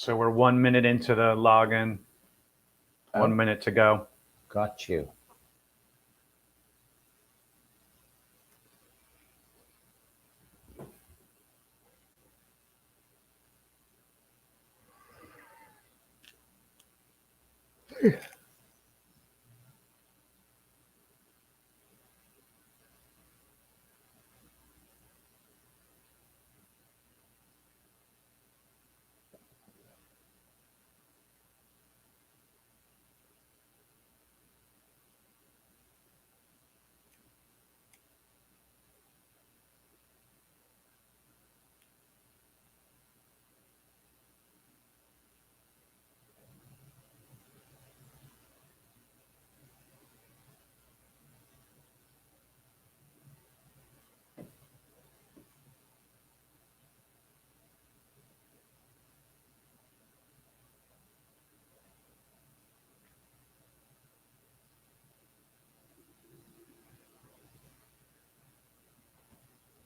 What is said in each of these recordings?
So we're 1 minute into the login. 1 minute to go. Got you.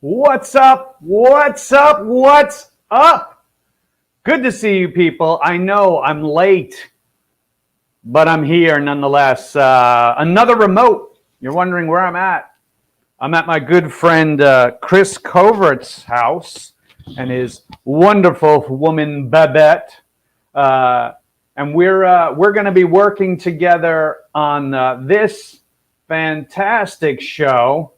What's up? What's up? What's up? Good to see you people. I know I'm late, but I'm here nonetheless. Another remote. You're wondering where I'm at. I'm at my good friend Chris Covert's house and his wonderful woman Babette. And we're going to be working together on this fantastic show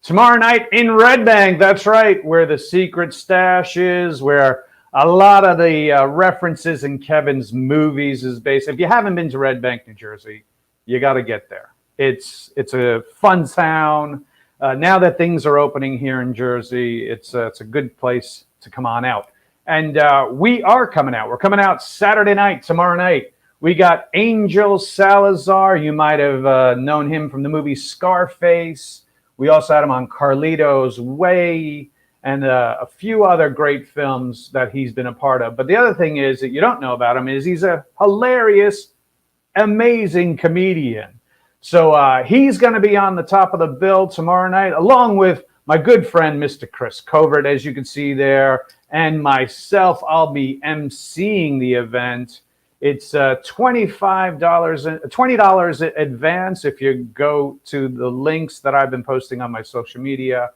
tomorrow night in Red Bank. That's right, where the secret stash is, where a lot of the references in Kevin's movies is based. If you haven't been to Red Bank, New Jersey, you got to get there. It's a fun town. Now that things are opening here in Jersey, it's a good place to come on out. And we are coming out. We're coming out Saturday night, tomorrow night. We got Angel Salazar. You might have known him from the movie Scarface. We also had him on Carlito's Way and a few other great films that he's been a part of. But the other thing is that you don't know about him is he's a hilarious, amazing comedian. So he's going to be on the top of the bill tomorrow night, along with my good friend, Mr. Chris Covert, as you can see there, and myself. I'll be emceeing the event. It's $20 advance if you go to the links that I've been posting on my social media,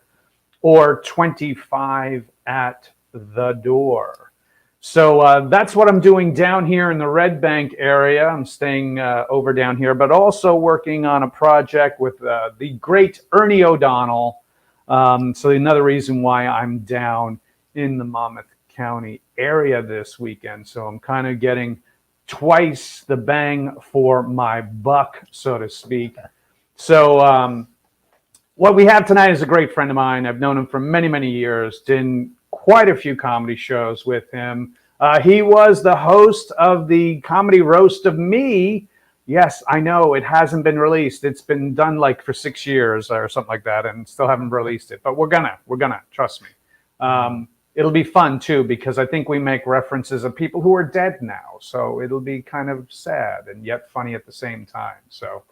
or $25 at the door. So that's what I'm doing down here in the Red Bank area. I'm staying over down here, but also working on a project with the great Ernie O'Donnell. So another reason why I'm down in the Monmouth County area this weekend. So I'm kind of getting twice the bang for my buck, so to speak. So what we have tonight is a great friend of mine. I've known him for many, many years. Did quite a few comedy shows with him. He was the host of the Comedy Roast of Me. Yes, I know it hasn't been released. It's been done like for 6 years or something like that, and still haven't released it. But we're gonna, trust me. It'll be fun too, because I think we make references of people who are dead now. So it'll be kind of sad and yet funny at the same time. So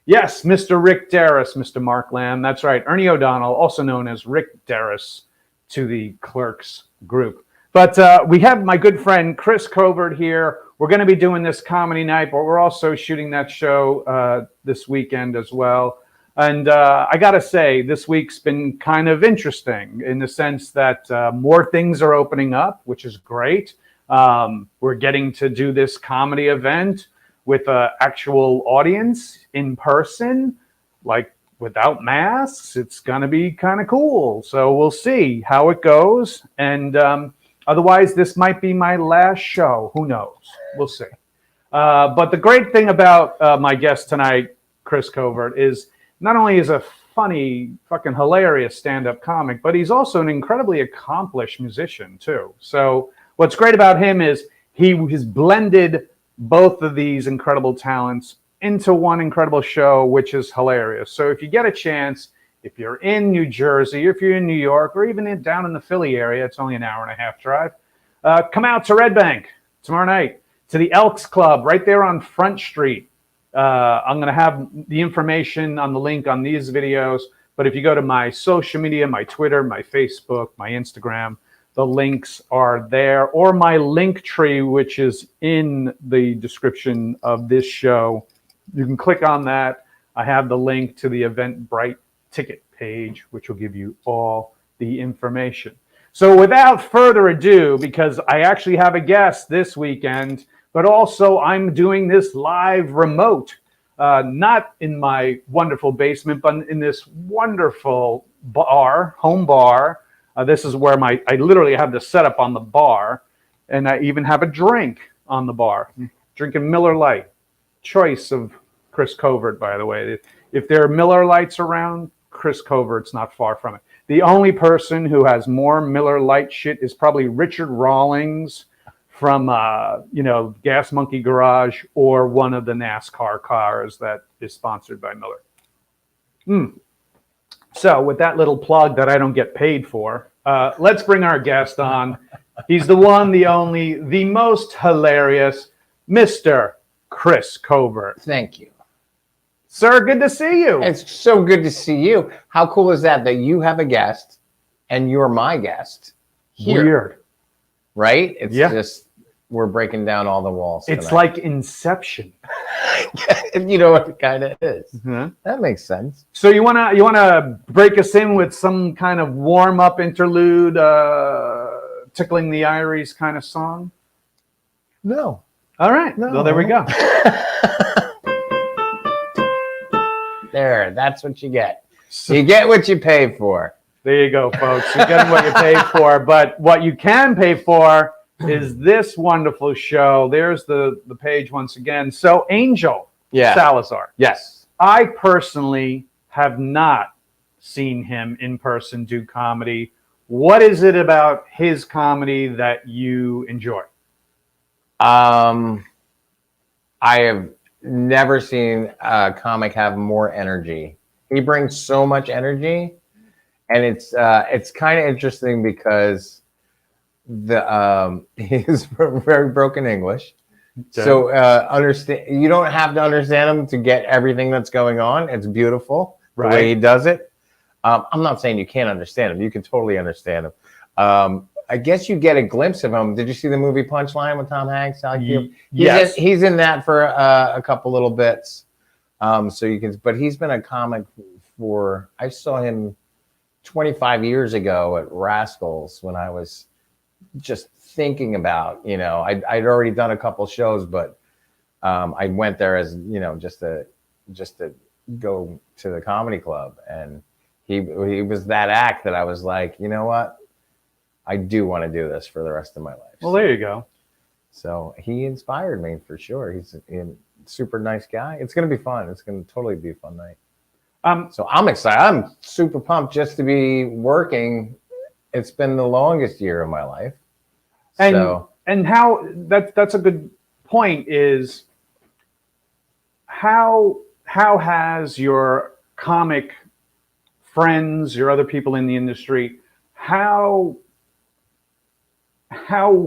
yes, Mr. Rick Darris, Mr. Mark Lamb. That's right. Ernie O'Donnell, also known as Rick Darris to the Clerks group. But we have my good friend Chris Covert here. We're going to be doing this comedy night, but we're also shooting that show this weekend as well. And I got to say, this week's been kind of interesting in the sense that more things are opening up, which is great. We're getting to do this comedy event with an actual audience in person, like without masks. It's going to be kind of cool. So we'll see how it goes. And otherwise, this might be my last show. Who knows? We'll see. But the great thing about my guest tonight, Chris Covert, is not only is a funny, fucking hilarious stand-up comic, but he's also an incredibly accomplished musician too. So what's great about him is he has blended both of these incredible talents into one incredible show, which is hilarious. So if you get a chance, if you're in New Jersey, if you're in New York, or even down in the Philly area, it's only an hour-and-a-half drive, come out to Red Bank tomorrow night, to the Elks Club right there on Front Street. I'm going to have the information on the link on these videos, but if you go to my social media, my Twitter, my Facebook, my Instagram, The links are there, or my LinkTree, which is in the description of this show. You can click on that. I have the link to the Eventbrite ticket page, which will give you all the information. So without further ado, because I actually have a guest this weekend, but also I'm doing this live remote, not in my wonderful basement, but in this wonderful bar, home bar. This is where I literally have the setup on the bar, and I even have a drink on the bar. I'm drinking Miller Lite, choice of Chris Covert, by the way. If there are Miller Lights around, Chris Covert's not far from it. The only person who has more Miller Lite shit is probably Richard Rawlings from, Gas Monkey Garage, or one of the NASCAR cars that is sponsored by Miller. So with that little plug that I don't get paid for, let's bring our guest on. He's the one, the only, the most hilarious, Mr. Chris Covert. Thank you. Sir, good to see you. It's so good to see you. How cool is that you have a guest and you're my guest here? Weird. Right? It's just, we're breaking down all the walls It's tonight. like Inception. You know what it kind of is. Mm-hmm. That makes sense. So you wanna break us in with some kind of warm-up interlude, tickling the iris kind of song? No. All right. No. Well, there we go. There, that's what you get. You get what you pay for. There you go, folks. You're getting what you pay for, but what you can pay for is this wonderful show. There's the page once again. So Angel Salazar. Yes. I personally have not seen him in person do comedy. What is it about his comedy that you enjoy? I have never seen a comic have more energy. He brings so much energy, and it's kind of interesting because he's very broken English. Okay. So you don't have to understand him to get everything that's going on. It's beautiful the way he does it. I'm not saying you can't understand him. You can totally understand him. I guess you get a glimpse of him. Did you see the movie Punchline with Tom Hanks? Yes. He's in that for a couple little bits. So you can, but he's been a comic I saw him 25 years ago at Rascals when I was just thinking about, I'd already done a couple shows, but I went there as, just to go to the comedy club. And he was that act that I was like, you know what? I do want to do this for the rest of my life. Well, there you go. So he inspired me for sure. He's a super nice guy. It's going to be fun. It's going to totally be a fun night. So I'm excited. I'm super pumped just to be working. It's been the longest year of my life. And how that's a good point is how has your comic friends, your other people in the industry, how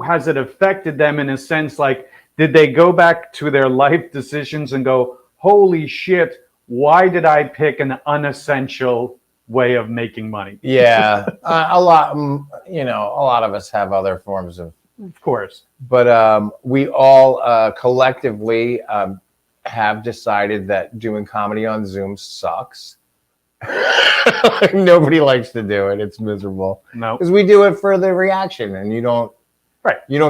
has it affected them in a sense? Like, did they go back to their life decisions and go, holy shit, why did I pick an unessential way of making money? Yeah, a lot of us have other forms of course, but we all collectively have decided that doing comedy on Zoom sucks. Nobody likes to do it. It's miserable. No, because we do it for the reaction, and you don't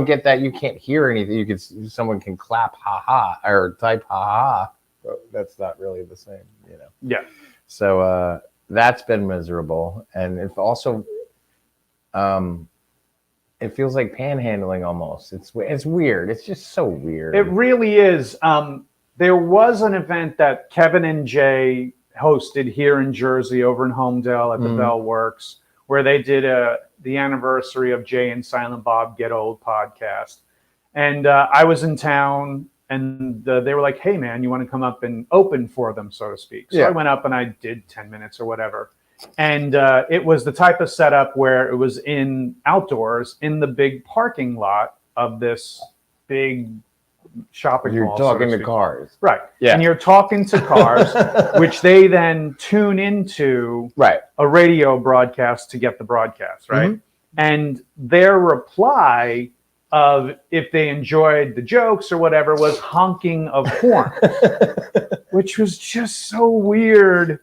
get that. You can't hear anything. Someone can clap ha ha or type ha ha. That's not really the same, Yeah. So that's been miserable, and it also it feels like panhandling almost. It's weird. It's just so weird. It really is. There was an event that Kevin and Jay hosted here in Jersey over in Homedale at the Bell Works, where they did the anniversary of Jay and Silent Bob Get Old podcast. And I was in town, and they were like, hey, man, you want to come up and open for them, so to speak? So I went up and I did 10 minutes or whatever. And it was the type of setup where it was outdoors in the big parking lot of this big shopping mall. You're talking to cars. Right. Yeah. And you're talking to cars, which they then tune into a radio broadcast to get the broadcast, right? Mm-hmm. And their reply of if they enjoyed the jokes or whatever was honking of horns, which was just so weird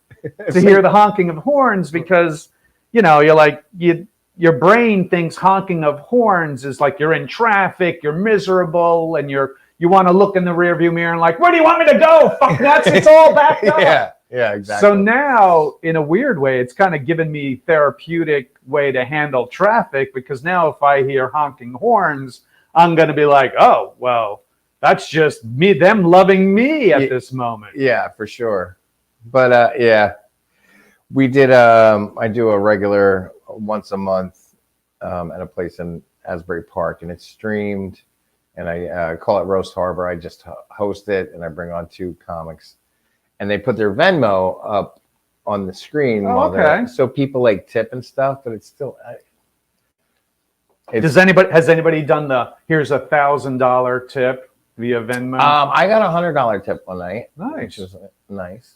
to hear the honking of horns because, you're like, your brain thinks honking of horns is like you're in traffic, you're miserable, and you want to look in the rearview mirror and like, where do you want me to go? Fuck nuts, it's all backed up. Yeah, exactly. So now, in a weird way, it's kind of given me therapeutic way to handle traffic because now if I hear honking horns, I'm going to be like, oh, well, that's just them loving me at this moment. Yeah, for sure. But yeah, we did, I do a regular once a month at a place in Asbury Park, and it's streamed, and I call it Roast Harbor. I just host it, and I bring on 2 comics. And they put their Venmo up on the screen so people like tip and stuff, but it's still. Has anybody done the here's $1,000 tip via Venmo? I got $100 tip one night. Nice, which was nice.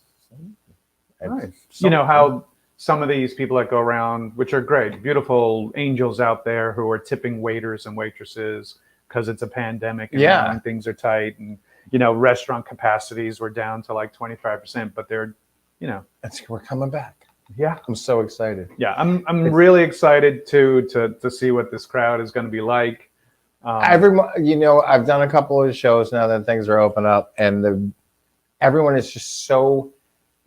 Nice. You know how some of these people that go around, which are great, beautiful angels out there who are tipping waiters and waitresses because it's a pandemic and things are tight and. Restaurant capacities were down to like 25%, but they're, we're coming back. Yeah, I'm so excited. Yeah, I'm really excited to see what this crowd is going to be like. Everyone, I've done a couple of shows now that things are open up, and everyone is just so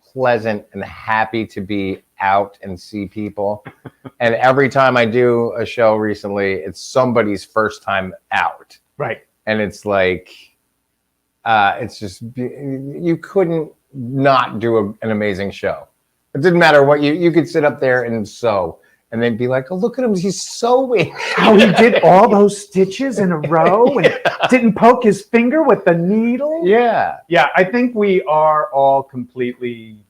pleasant and happy to be out and see people. And every time I do a show recently, it's somebody's first time out. Right. And it's like. It's just you couldn't not do an amazing show. It didn't matter what you could sit up there and sew, and they'd be like, "Oh, look at him, he's sewing." How he did all those stitches in a row and didn't poke his finger with the needle. Yeah. I think we are all completely,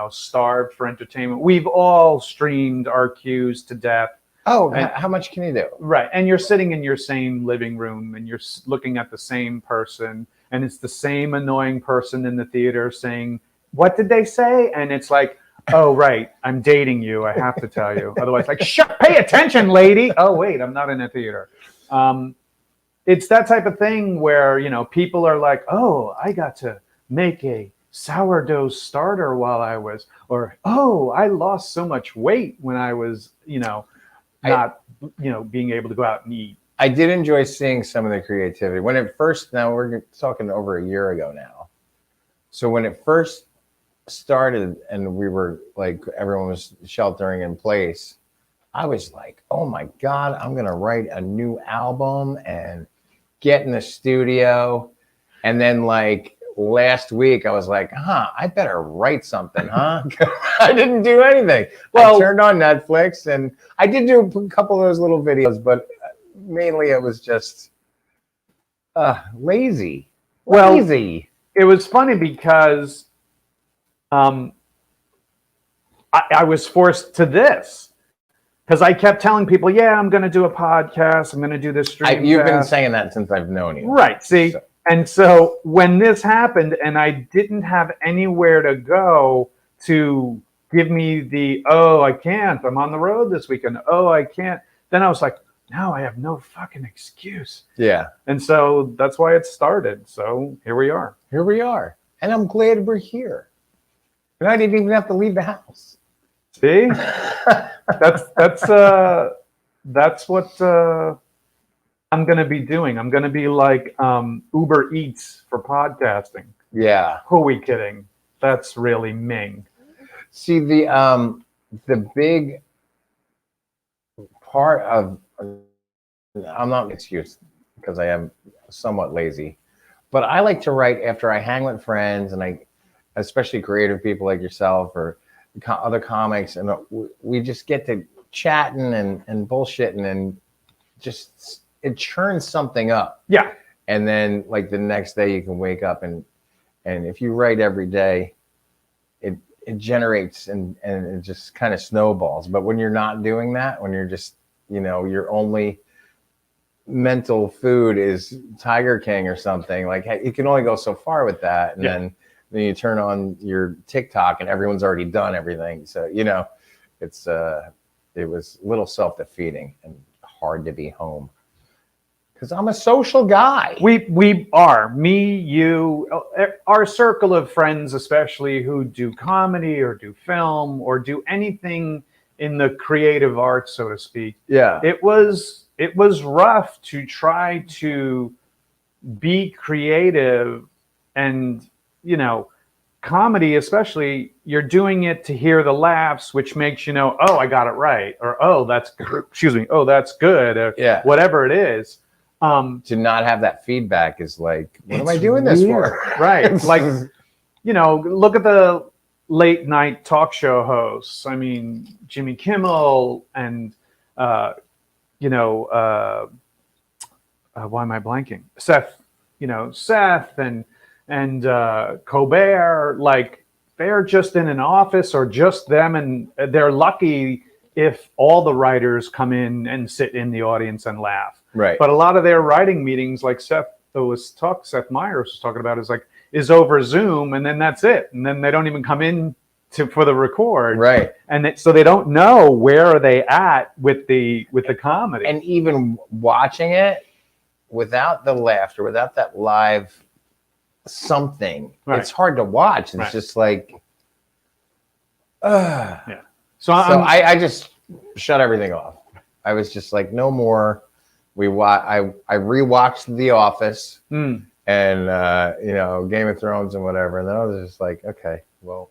starved for entertainment. We've all streamed our cues to death. Oh, how much can you do? Right, and you're sitting in your same living room, and you're looking at the same person. And it's the same annoying person in the theater saying, what did they say? And it's like, oh, right, I'm dating you. I have to tell you. Otherwise, like, shut, pay attention, lady. Oh, wait, I'm not in a theater. It's that type of thing where, people are like, oh, I got to make a sourdough starter while I was, or, oh, I lost so much weight when I was, not, being able to go out and eat. I did enjoy seeing some of the creativity. When it first, now we're talking over a year ago now. So when it first started and we were like, everyone was sheltering in place, I was like, oh my God, I'm going to write a new album and get in the studio. And then like last week I was like, I better write something, I didn't do anything. Well, I turned on Netflix and I did do a couple of those little videos, but mainly it was just lazy. Well, lazy. It was funny because I was forced to this because I kept telling people, yeah, I'm going to do a podcast. I'm going to do this Streamcast. You've been saying that since I've known you. Right. See, and so when this happened and I didn't have anywhere to go to give me the, oh, I can't. I'm on the road this weekend. Oh, I can't. Then I was like, now I have no fucking excuse. Yeah. And so that's why it started. So here we are. Here we are. And I'm glad we're here. And I didn't even have to leave the house. See? That's what I'm going to be doing. I'm going to be like Uber Eats for podcasting. Yeah. Who are we kidding? That's really Ming. See, the big part of, I'm not an excuse because I am somewhat lazy, but I like to write after I hang with friends and especially creative people like yourself or other comics, and we just get to chatting and bullshitting and just it churns something up. Yeah. And then like the next day you can wake up and if you write every day, it generates and it just kind of snowballs. But when you're not doing that, when you're just, your only mental food is Tiger King or something, like you can only go so far with that. And then you turn on your TikTok and everyone's already done everything. So, it's it was a little self-defeating and hard to be home. Because I'm a social guy. We are, me, you, our circle of friends, especially who do comedy or do film or do anything in the creative arts, so to speak. Yeah. It was rough to try to be creative, and comedy especially, you're doing it to hear the laughs, which makes oh, I got it right, or oh, that's oh, that's good, or whatever it is. To not have that feedback is like, what am I doing this for? Right. Like, look at the late night talk show hosts. I mean, Jimmy Kimmel and, why am I blanking? Seth and Colbert, like, they're just in an office or just them, and they're lucky if all the writers come in and sit in the audience and laugh. Right. But a lot of their writing meetings, like Seth Meyers was talking about, is over Zoom, and then that's it. And then they don't even come in for the record. Right. And so they don't know where are they at with the comedy. And even watching it without the laughter, without that live something, it's hard to watch. It's just like, yeah. So I just shut everything off. I was just like, no more. I rewatched The Office and Game of Thrones and whatever, and then I was just like, okay, well,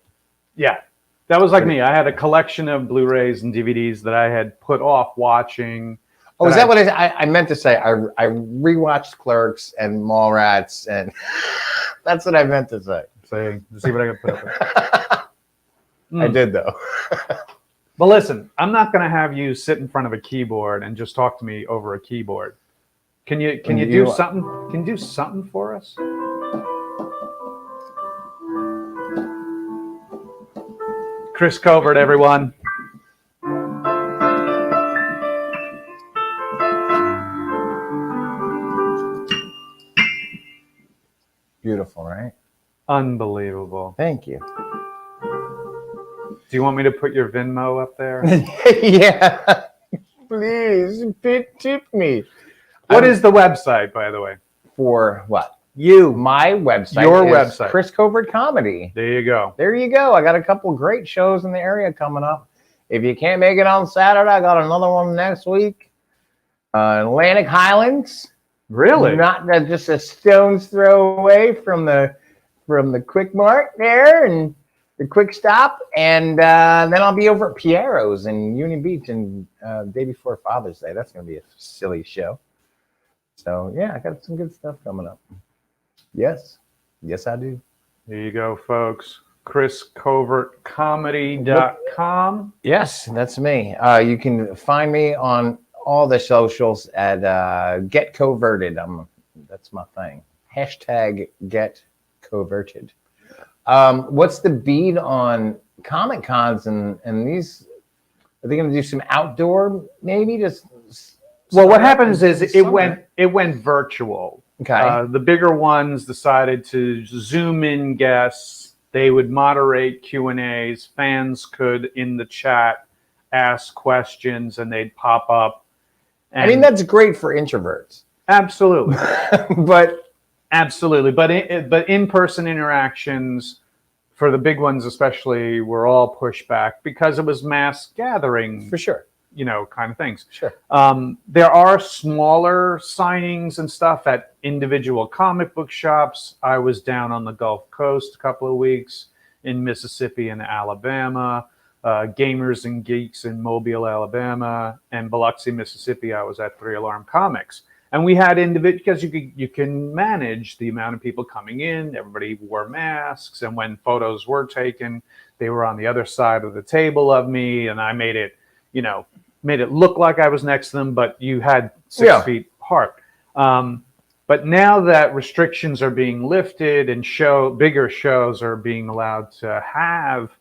yeah, that was like me. I had a collection of Blu-rays and DVDs that I had put off watching. Oh, is that what I meant to say? I rewatched Clerks and Mallrats, and that's what I meant to say. See what I can put up with. I did though. But listen, I'm not going to have you sit in front of a keyboard and just talk to me over a keyboard. Can you do something? Can you do something for us? Chris Covert, everyone. Beautiful, right? Unbelievable. Thank you. Do you want me to put your Venmo up there? Yeah. Please, tip me. What is the website, by the way? For what? You. My website. Your is website. Chris Covert Comedy. There you go. There you go. I got a couple great shows in the area coming up. If you can't make it on Saturday, I got another one next week. Atlantic Highlands. Really? Not just a stone's throw away from the Quick Mart there and the Quick Stop, and then I'll be over at Piero's in Union Beach and day before Father's Day. That's going to be a silly show. So yeah, I got some good stuff coming up. Yes, I do. There you go, folks. ChrisCovertComedy.com. Yes, that's me. You can find me on all the socials at Get Coverted. That's my thing. Hashtag Get Coverted. What's the beat on Comic Cons and these? Are they going to do some outdoor? Maybe just. Well, what happens is it went virtual. Okay. The bigger ones decided to Zoom in guests. They would moderate Q&As. Fans could in the chat ask questions, and they'd pop up. And I mean, that's great for introverts. Absolutely. But in-person interactions for the big ones especially were all pushed back because it was mass gathering, for sure, kind of things. Sure. There are smaller signings and stuff at individual comic book shops. I was down on the Gulf Coast a couple of weeks in Mississippi and Alabama, Gamers and Geeks in Mobile, Alabama, and Biloxi, Mississippi. I was at 3 Alarm Comics. And we had because you can manage the amount of people coming in. Everybody wore masks, and when photos were taken, they were on the other side of the table of me, and I made it look like I was next to them, but you had 6 feet apart. But now that restrictions are being lifted and bigger shows are being allowed to have,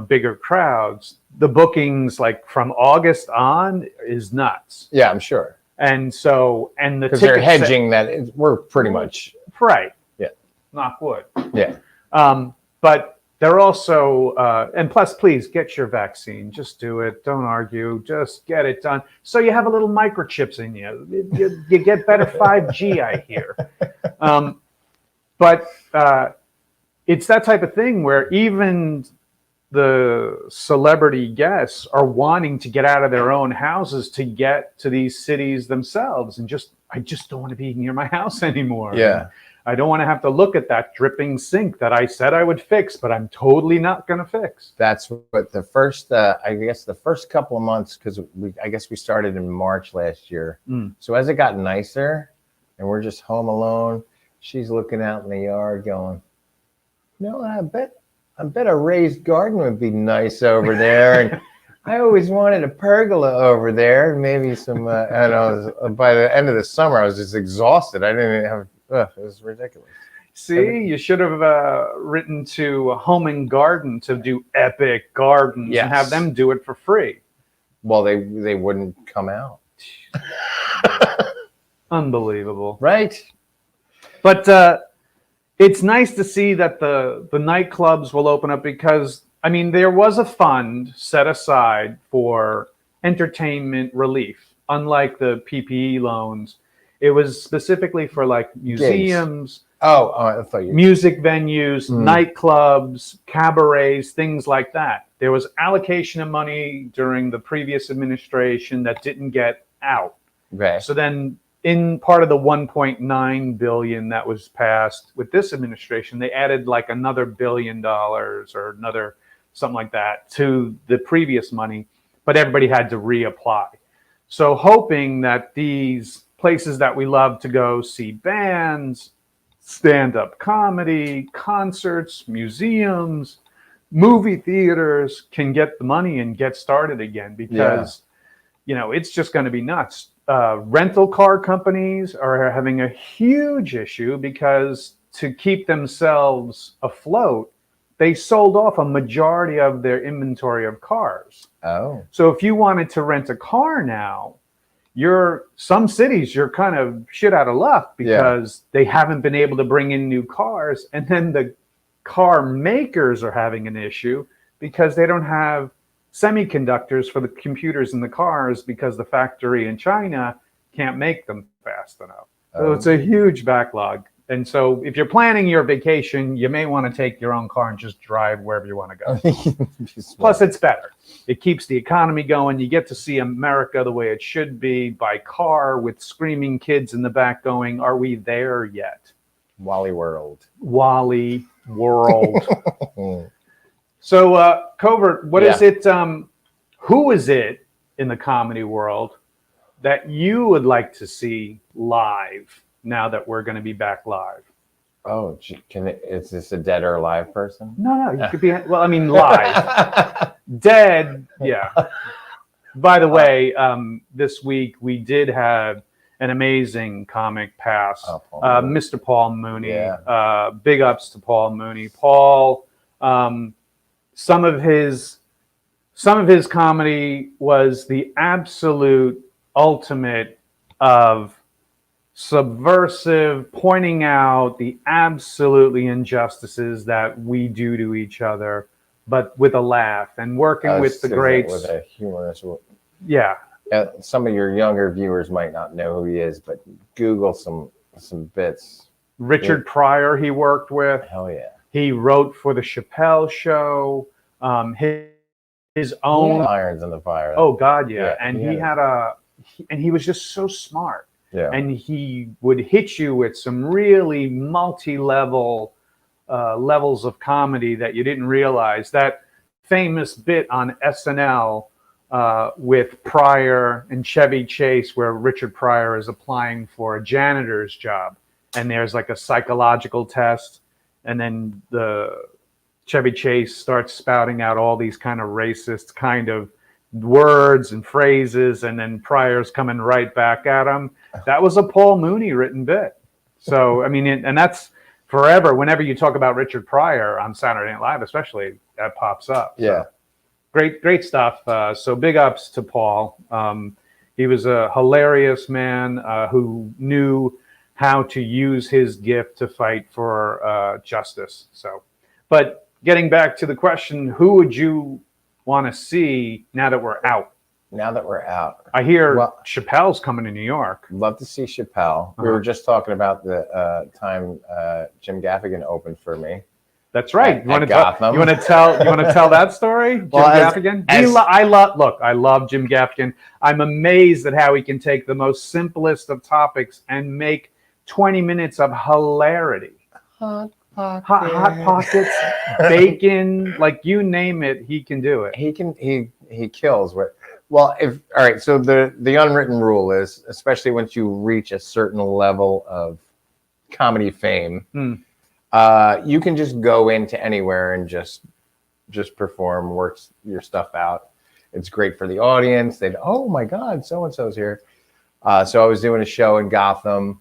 bigger crowds, the bookings like from August on is nuts. Yeah, I'm sure. And so, and the because they're hedging we're pretty much right. Yeah. Knock wood. Yeah. But they're also, and plus, please get your vaccine. Just do it. Don't argue. Just get it done. So you have a little microchips in you. You get better 5G, I hear. But it's that type of thing where even the celebrity guests are wanting to get out of their own houses to get to these cities themselves, and I just don't want to be near my house anymore. Yeah. I don't want to have to look at that dripping sink that I said I would fix, but I'm totally not going to fix. That's what the first, I guess the first couple of months, because I guess we started in March last year. So as it got nicer and we're just home alone, she's looking out in the yard going, I bet a raised garden would be nice over there. And I always wanted a pergola over there. Maybe some, by the end of the summer, I was just exhausted. I didn't even have, it was ridiculous. See, you should have written to Home and Garden to do epic gardens and have them do it for free. Well, they wouldn't come out. Unbelievable. Right? But it's nice to see that the nightclubs will open up because, I mean, there was a fund set aside for entertainment relief, unlike the PPE loans. It was specifically for like museums, I thought you... music venues, nightclubs, cabarets, things like that. There was allocation of money during the previous administration that didn't get out. Okay. So then in part of the 1.9 billion that was passed with this administration, they added like another $1 billion or another something like that to the previous money, but everybody had to reapply. So hoping that these places that we love to go see bands, stand-up comedy, concerts, museums, movie theaters can get the money and get started again because, it's just going to be nuts. Rental car companies are having a huge issue because to keep themselves afloat, they sold off a majority of their inventory of cars. Oh. So if you wanted to rent a car now, some cities you're kind of shit out of luck because they haven't been able to bring in new cars, and then the car makers are having an issue because they don't have semiconductors for the computers in the cars because the factory in China can't make them fast enough. So it's a huge backlog. And so if you're planning your vacation, you may want to take your own car and just drive wherever you want to go. Plus, it's better. It keeps the economy going. You get to see America the way it should be by car with screaming kids in the back going, "Are we there yet?" Wally World. Wally World. So, Covert, what is it? Who is it in the comedy world that you would like to see live now that we're going to be back live? Oh, is this a dead or alive person? No, you could be, well, I mean, live. Dead, yeah. By the way, this week we did have an amazing comic pass. Mr. Paul Mooney. Yeah. Big ups to Paul Mooney. Paul, some of his comedy was the absolute ultimate of subversive, pointing out the absolutely injustices that we do to each other, but with a laugh and working with the greats. With a humorous. Yeah. Some of your younger viewers might not know who he is, but Google some bits. Richard Pryor he worked with. Hell yeah. He wrote for the Chappelle Show. His own irons in the fire. Oh God, yeah. And he was just so smart. Yeah. And he would hit you with some really multi-level levels of comedy that you didn't realize. That famous bit on SNL with Pryor and Chevy Chase, where Richard Pryor is applying for a janitor's job, and there's like a psychological test, and then the Chevy Chase starts spouting out all these kind of racist kind of words and phrases, and then Pryor's coming right back at him. That was a Paul Mooney written bit. So, I mean, and that's forever. Whenever you talk about Richard Pryor on Saturday Night Live, especially, that pops up. Yeah. So, great stuff. So big ups to Paul. He was a hilarious man who knew how to use his gift to fight for justice. So, but getting back to the question, who would you want to see now that we're out? Now that we're out, I hear Chappelle's coming to New York. Love to see Chappelle. We were just talking about the time Jim Gaffigan opened for me. That's right. You want to Gotham. tell that story? Jim Gaffigan? I love Jim Gaffigan. I'm amazed at how he can take the most simplest of topics and make 20 minutes of hilarity. Hot pockets, bacon, like you name it, he can do it. He kills. Well, all right. So the unwritten rule is, especially once you reach a certain level of comedy fame, you can just go into anywhere and just perform, work your stuff out. It's great for the audience. They'd, oh my God, so and so's here. So I was doing a show in Gotham,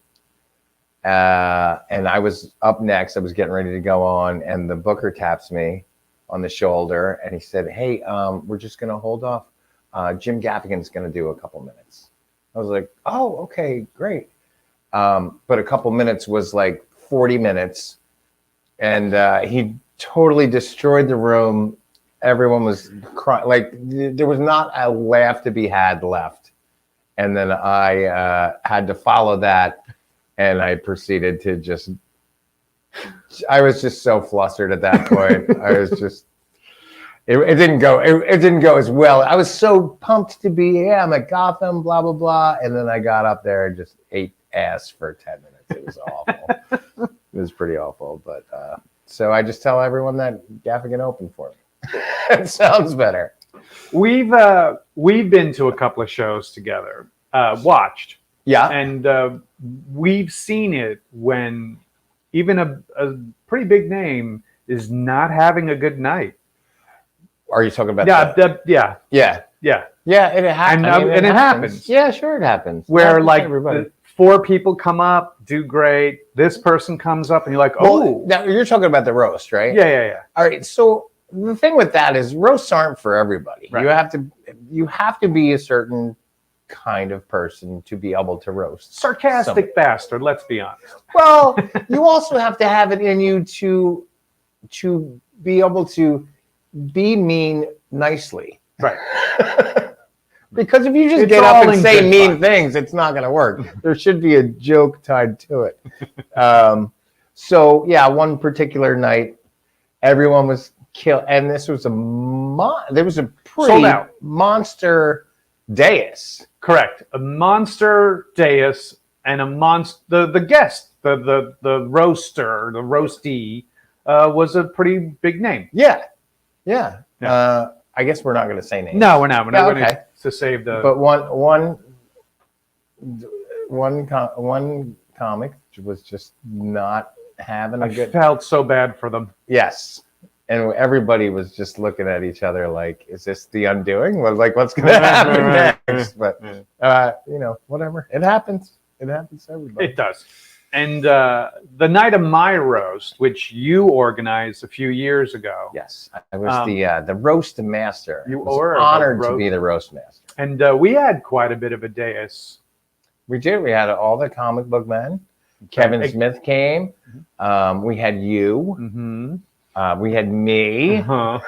and I was up next. I was getting ready to go on, and the booker taps me on the shoulder, and he said, "Hey, we're just gonna hold off. Jim Gaffigan's gonna do a couple minutes." I was like, "Oh, okay, great." But a couple minutes was like 40 minutes. And he totally destroyed the room. Everyone was crying. Like, there was not a laugh to be had left. And then I had to follow that. And I proceeded to I was just so flustered at that point. I was just, it didn't go. It didn't go as well. I was so pumped to be, I'm at Gotham, blah, blah, blah. And then I got up there and just ate ass for 10 minutes. It was awful. It was pretty awful, but so I just tell everyone that Gaffigan opened for me. It sounds better. We've been to a couple of shows together, watched, and we've seen it when even a pretty big name is not having a good night. Are you talking about? Yeah. It happens. And it happens. Yeah, sure, it happens. Where like everybody. 4 people come up, do great. This person comes up, and you're like, "Oh." Well, now you're talking about the roast, right? Yeah. All right. So the thing with that is, roasts aren't for everybody. Right. You have to be a certain kind of person to be able to roast. Sarcastic bastard. Let's be honest. Well, you also have to have it in you to be able to be mean nicely. Right. Because if you just get up and say mean things, it's not going to work. There should be a joke tied to it. So yeah, one particular night, everyone was killed, and this was there was a pretty monster dais. Correct, a monster dais and a monster. The guest, the roaster, the roastee, was a pretty big name. Yeah. I guess we're not going to say names. No, we're not. We're not going to save the. But one comic was just not having a good. I felt so bad for them. Yes, and everybody was just looking at each other like, "Is this the undoing? What's going to happen next?" But whatever. It happens. It happens to everybody. It does. And the night of my roast, which you organized a few years ago. Yes, I was the roast master. You were honored to be the roast master. And we had quite a bit of a dais. We did. We had all the comic book men. Kevin Smith came. We had you. Mm-hmm. We had me. Uh-huh.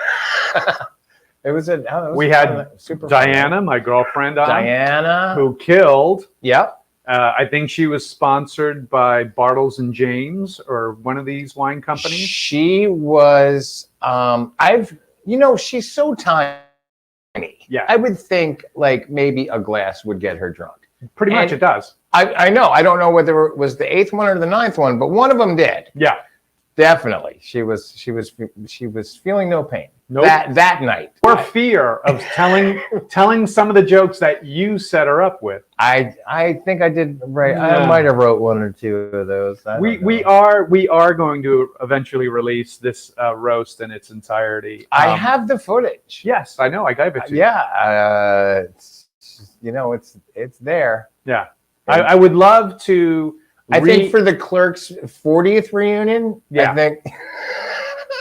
We had Diana, my girlfriend, Diana, who killed. Yep. I think she was sponsored by Bartles and James or one of these wine companies. She was. She's so tiny. Yeah. I would think like maybe a glass would get her drunk. Pretty much, it does. I know. I don't know whether it was the 8th one or the 9th one, but one of them did. Yeah. Definitely, she was feeling no pain. Nope. That night, or fear of telling some of the jokes that you set her up with. I think I did right. Yeah. I might have wrote 1 or 2 of those. We are going to eventually release this roast in its entirety. I have the footage. Yes, I know. I gave it to you. Yeah, it's there. Yeah, I would love to. I think for the Clerks 40th reunion, yeah.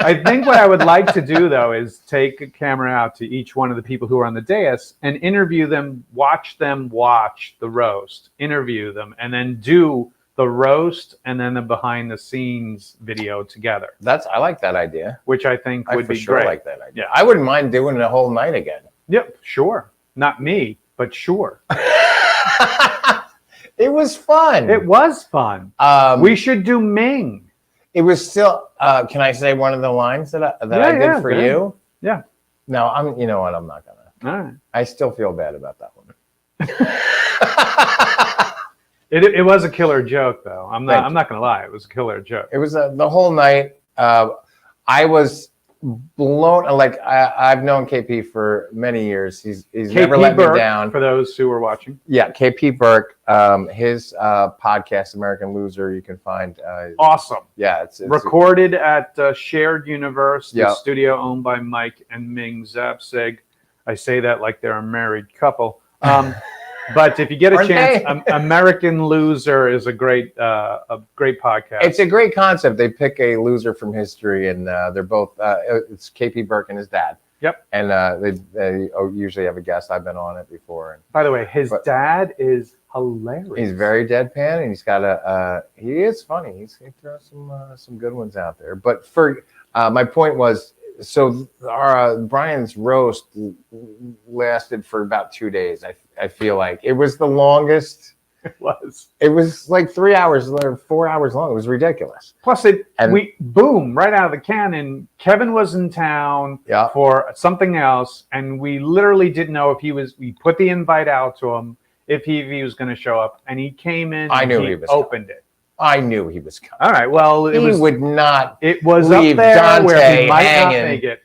I think what I would like to do, though, is take a camera out to each one of the people who are on the dais and interview them watch the roast, interview them, and then do the roast and then the behind the scenes video together, I like that idea. which I think would be sure great. like that idea. Yeah. I wouldn't mind doing the whole night again. Yep, sure. Not me, but sure. It was fun. It was fun. We should do Ming. It was still. Can I say one of the lines that I did for you? Yeah. No, I'm. You know what? I'm not gonna. All right. I still feel bad about that one. It was a killer joke, though. I'm not gonna lie. It was a killer joke. It was the whole night. I was blown. Like I've known KP for many years. He's never let me down. For those who were watching. Yeah, KP Burke. His podcast, American Loser, you can find. Awesome. Yeah, it's recorded at Shared Universe, the Yeah. studio owned by Mike and Ming Zapsig. I say that like they're a married couple. But if you get a Aren't chance, they? American Loser is a great podcast. It's a great concept. They pick a loser from history, and they're both. It's KP Burke and his dad. Yep. And they usually have a guest. I've been on it before. By the way, his dad is hilarious. He's very deadpan, and he's got he is funny. He throws some good ones out there. But for my point was, so Brian's roast lasted for about 2 days. I feel like it was the longest. It was. It was like 3 hours or 4 hours long. It was ridiculous. Plus, we boom right out of the cannon. Kevin was in town for something else, and we literally didn't know if he was. We put the invite out to him if he was going to show up, and he came in. I knew he was opened coming. it. I knew he was coming. All right. Well, he would not. It was leave up there Dante where he might hanging. not make it,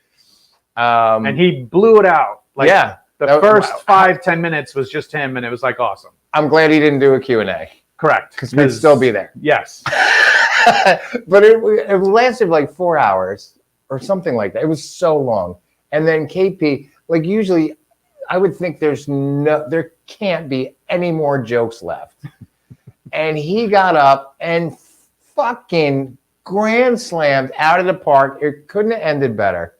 and he blew it out. Like, the first 5-10 minutes was just him, and it was like awesome. I'm glad he didn't do a Q&A. Correct. Because we'd still be there. Yes. But it lasted like 4 hours or something like that. It was so long. And then KP, like usually I would think there can't be any more jokes left. And he got up and fucking grand slammed out of the park. It couldn't have ended better.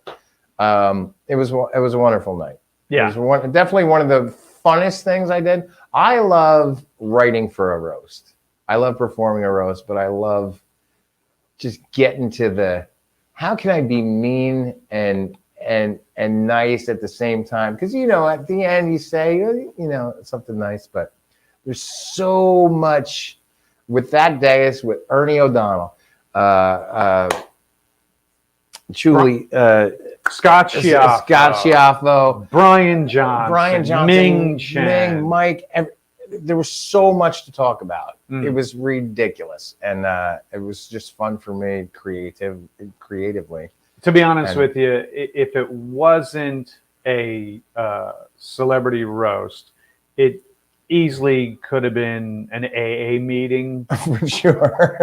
It was a wonderful night. Yeah. It was definitely one of the funnest things I did. I love writing for a roast. I love performing a roast, but I love just getting to the how can I be mean and nice at the same time? Because at the end you say something nice, but there's so much with that dais with Ernie O'Donnell, Julie. Scott Schiaffo, Brian Johnson, Ming Chen, Mike. There was so much to talk about. It was ridiculous, and it was just fun for me creatively. To be honest with you, if it wasn't a celebrity roast, it easily could have been an AA meeting. For sure.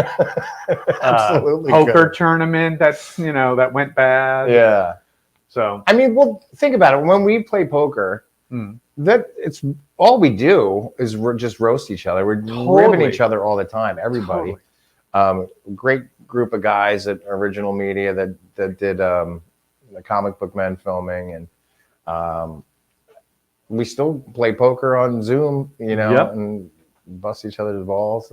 Absolutely. Poker tournament that went bad. Yeah. So I mean, well, think about it. When we play poker, that it's all we do is just roast each other. We're ribbing each other all the time. Everybody, great group of guys at Original Media that did the Comic Book Men filming, and we still play poker on Zoom, and bust each other's balls.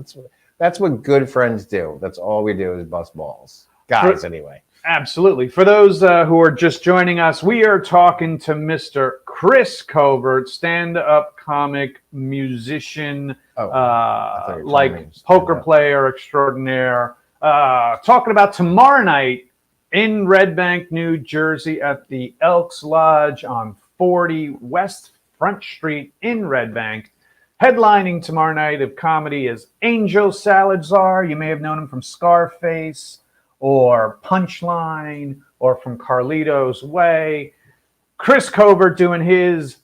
That's what good friends do. That's all we do is bust balls, guys. Anyway. Absolutely. For those who are just joining us, we are talking to Mr. Chris Covert, stand-up comic, musician, poker player extraordinaire, talking about tomorrow night in Red Bank, New Jersey at the Elks Lodge on 40 West Front Street in Red Bank. Headlining tomorrow night of comedy is Angel Salazar. You may have known him from Scarface, or Punchline, or from Carlito's Way. Chris Covert doing his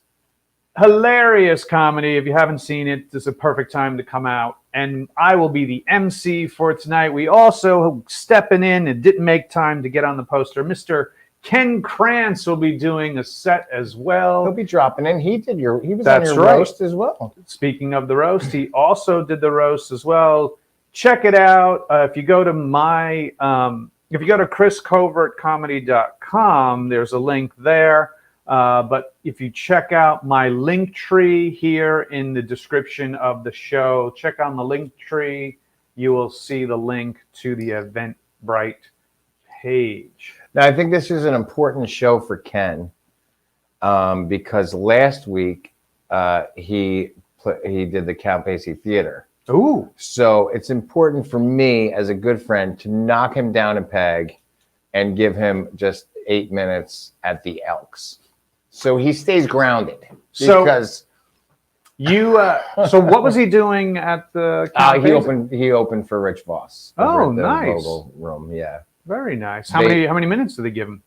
hilarious comedy. If you haven't seen it, this is a perfect time to come out. And I will be the MC for tonight. We also, stepping in and didn't make time to get on the poster, Mr. Ken Krantz will be doing a set as well. He'll be dropping in. He was on your roast as well. Speaking of the roast, he also did the roast as well. Check it out. If you go to chriscovertcomedy.com, there's a link there. But if you check out my LinkTree here in the description of the show, check on the LinkTree. you will see the link to the Eventbrite page. Now, I think this is an important show for Ken because last week he did the Count Basie Theater. Ooh. So it's important for me as a good friend to knock him down a peg and give him just 8 minutes at the Elks. So he stays grounded. Because so what was he doing at the Count Basie? He opened for Rich Voss. Oh, at the nice. Vogel Room, yeah. Very nice. How many minutes did they give him?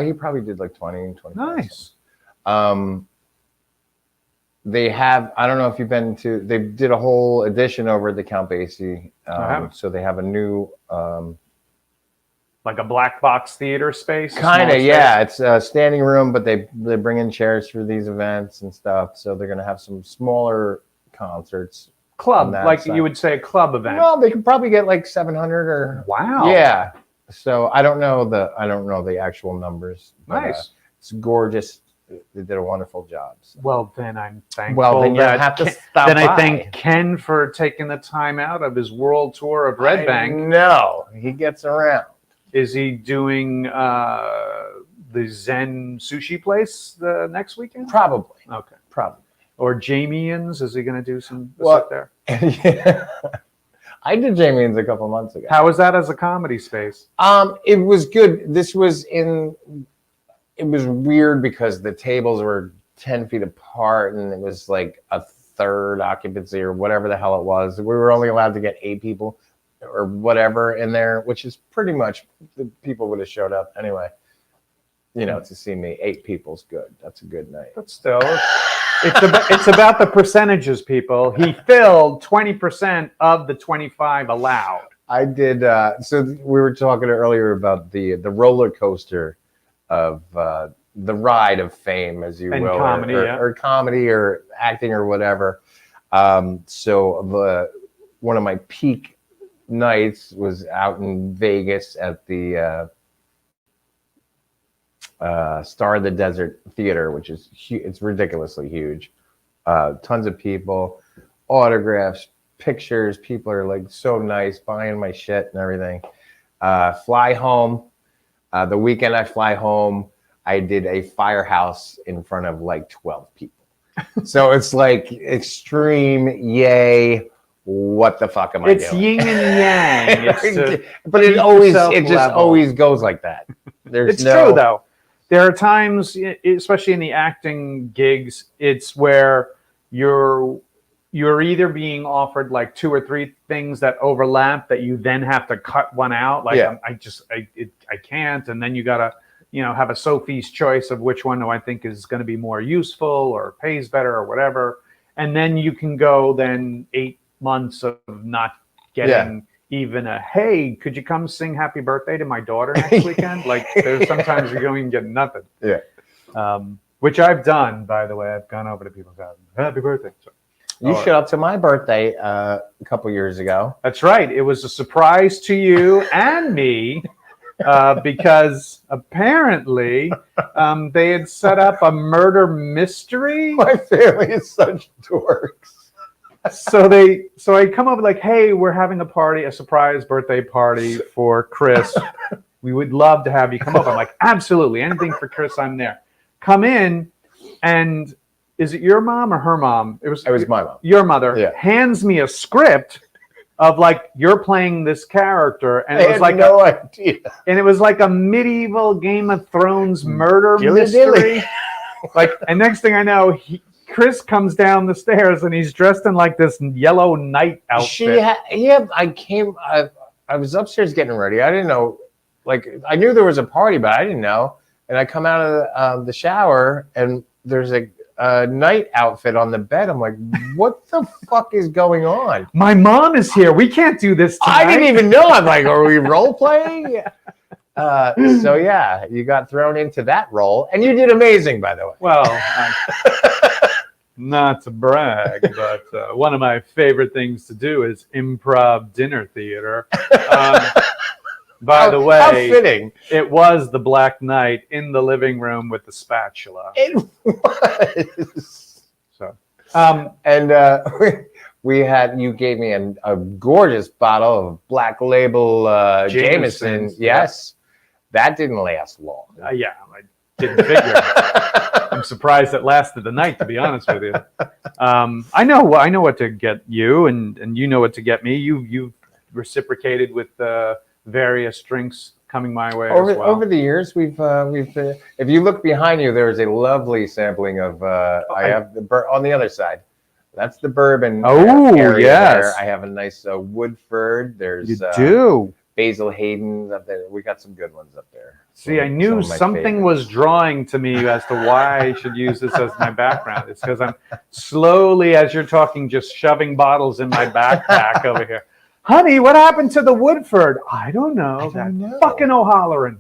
He probably did like 20, 25. Nice. They have, I don't know if you've been to, they did a whole edition over at the Count Basie. So they have a new... like a black box theater space? Kind of, yeah. It's a standing room, but they bring in chairs for these events and stuff. So they're going to have some smaller concerts. Club, like you would say a club event. Well, they could probably get like 700 or... Wow. Yeah. So I don't know the actual numbers. But, nice. It's gorgeous. They did a wonderful job. So. Well, then I'm thankful. Well, then you have to stop Then by. I thank Ken for taking the time out of his world tour of Red Bank. No, he gets around. Is he doing the Zen sushi place the next weekend? Probably. Okay. Probably. Or Jamie's? Is he going to do some stuff there? Yeah. I did Jamie's a couple months ago. How was that as a comedy space? It was good. It was weird because the tables were 10 feet apart and it was like a third occupancy or whatever the hell it was. We were only allowed to get 8 people or whatever in there, which is pretty much the people would have showed up anyway. You know, to see me. 8 people's good. That's a good night. But still, it's about the percentages, people. He filled 20% of the 25 allowed. I did. So we were talking earlier about the roller coaster of the ride of fame, as you will, comedy, or comedy or acting or whatever. So one of my peak nights was out in Vegas at the Star of the Desert Theater, which is it's ridiculously huge. Tons of people, autographs, pictures. People are like so nice, buying my shit and everything. Fly home. The weekend I fly home, I did a firehouse in front of like 12 people. So it's like extreme, yay. What the fuck am I doing? It's yin and yang. But it just always goes like that. It's true though. There are times, especially in the acting gigs, it's where you're either being offered like 2 or 3 things that overlap that you then have to cut one out. Like I can't, and then you gotta have a Sophie's choice of which one do I think is going to be more useful or pays better or whatever, and then you can go 8 months of not getting even a hey, could you come sing happy birthday to my daughter next weekend? Like there's sometimes you don't even get nothing. Yeah. Which I've done, by the way. I've gone over to people's houses. Happy birthday. So, you showed up to my birthday a couple years ago. That's right. It was a surprise to you and me because apparently they had set up a murder mystery. My family is such dorks. So I come up like, hey, we're having a party, a surprise birthday party for Chris. We would love to have you come up. I'm like, absolutely. Anything for Chris, I'm there. Come in, and is it your mom or her mom? It was my mom. Your mother hands me a script of like you're playing this character, and it was like no idea. And it was like a medieval Game of Thrones murder mystery. And next thing I know, Chris comes down the stairs and he's dressed in like this yellow night outfit. I was upstairs getting ready. I didn't know, like I knew there was a party, but I didn't know. And I come out of the shower and there's a night outfit on the bed. I'm like, what the fuck is going on? My mom is here. We can't do this tonight. I didn't even know. I'm like, are we role playing? So yeah, you got thrown into that role and you did amazing, by the way. Well, not to brag, but one of my favorite things to do is improv dinner theater. By the way, how fitting. It was the Black Knight in the living room with the spatula. It was. So, You gave me a gorgeous bottle of Black Label Jameson. Yes, that didn't last long. Yeah, I didn't figure. I'm surprised it lasted the night, to be honest with you. I know what to get you, and you know what to get me. You've reciprocated with various drinks coming my way as well. Over the years, we've if you look behind you, there's a lovely sampling of I have on the other side. That's the bourbon. Oh, area yes. There. I have a nice Woodford. There's You do. Basil Hayden up there. We got some good ones up there. See, I knew something was drawing to me as to why I should use this as my background. It's because I'm slowly, as you're talking, just shoving bottles in my backpack over here. Honey, what happened to the Woodford? I don't know. Fucking O'HalloRANT.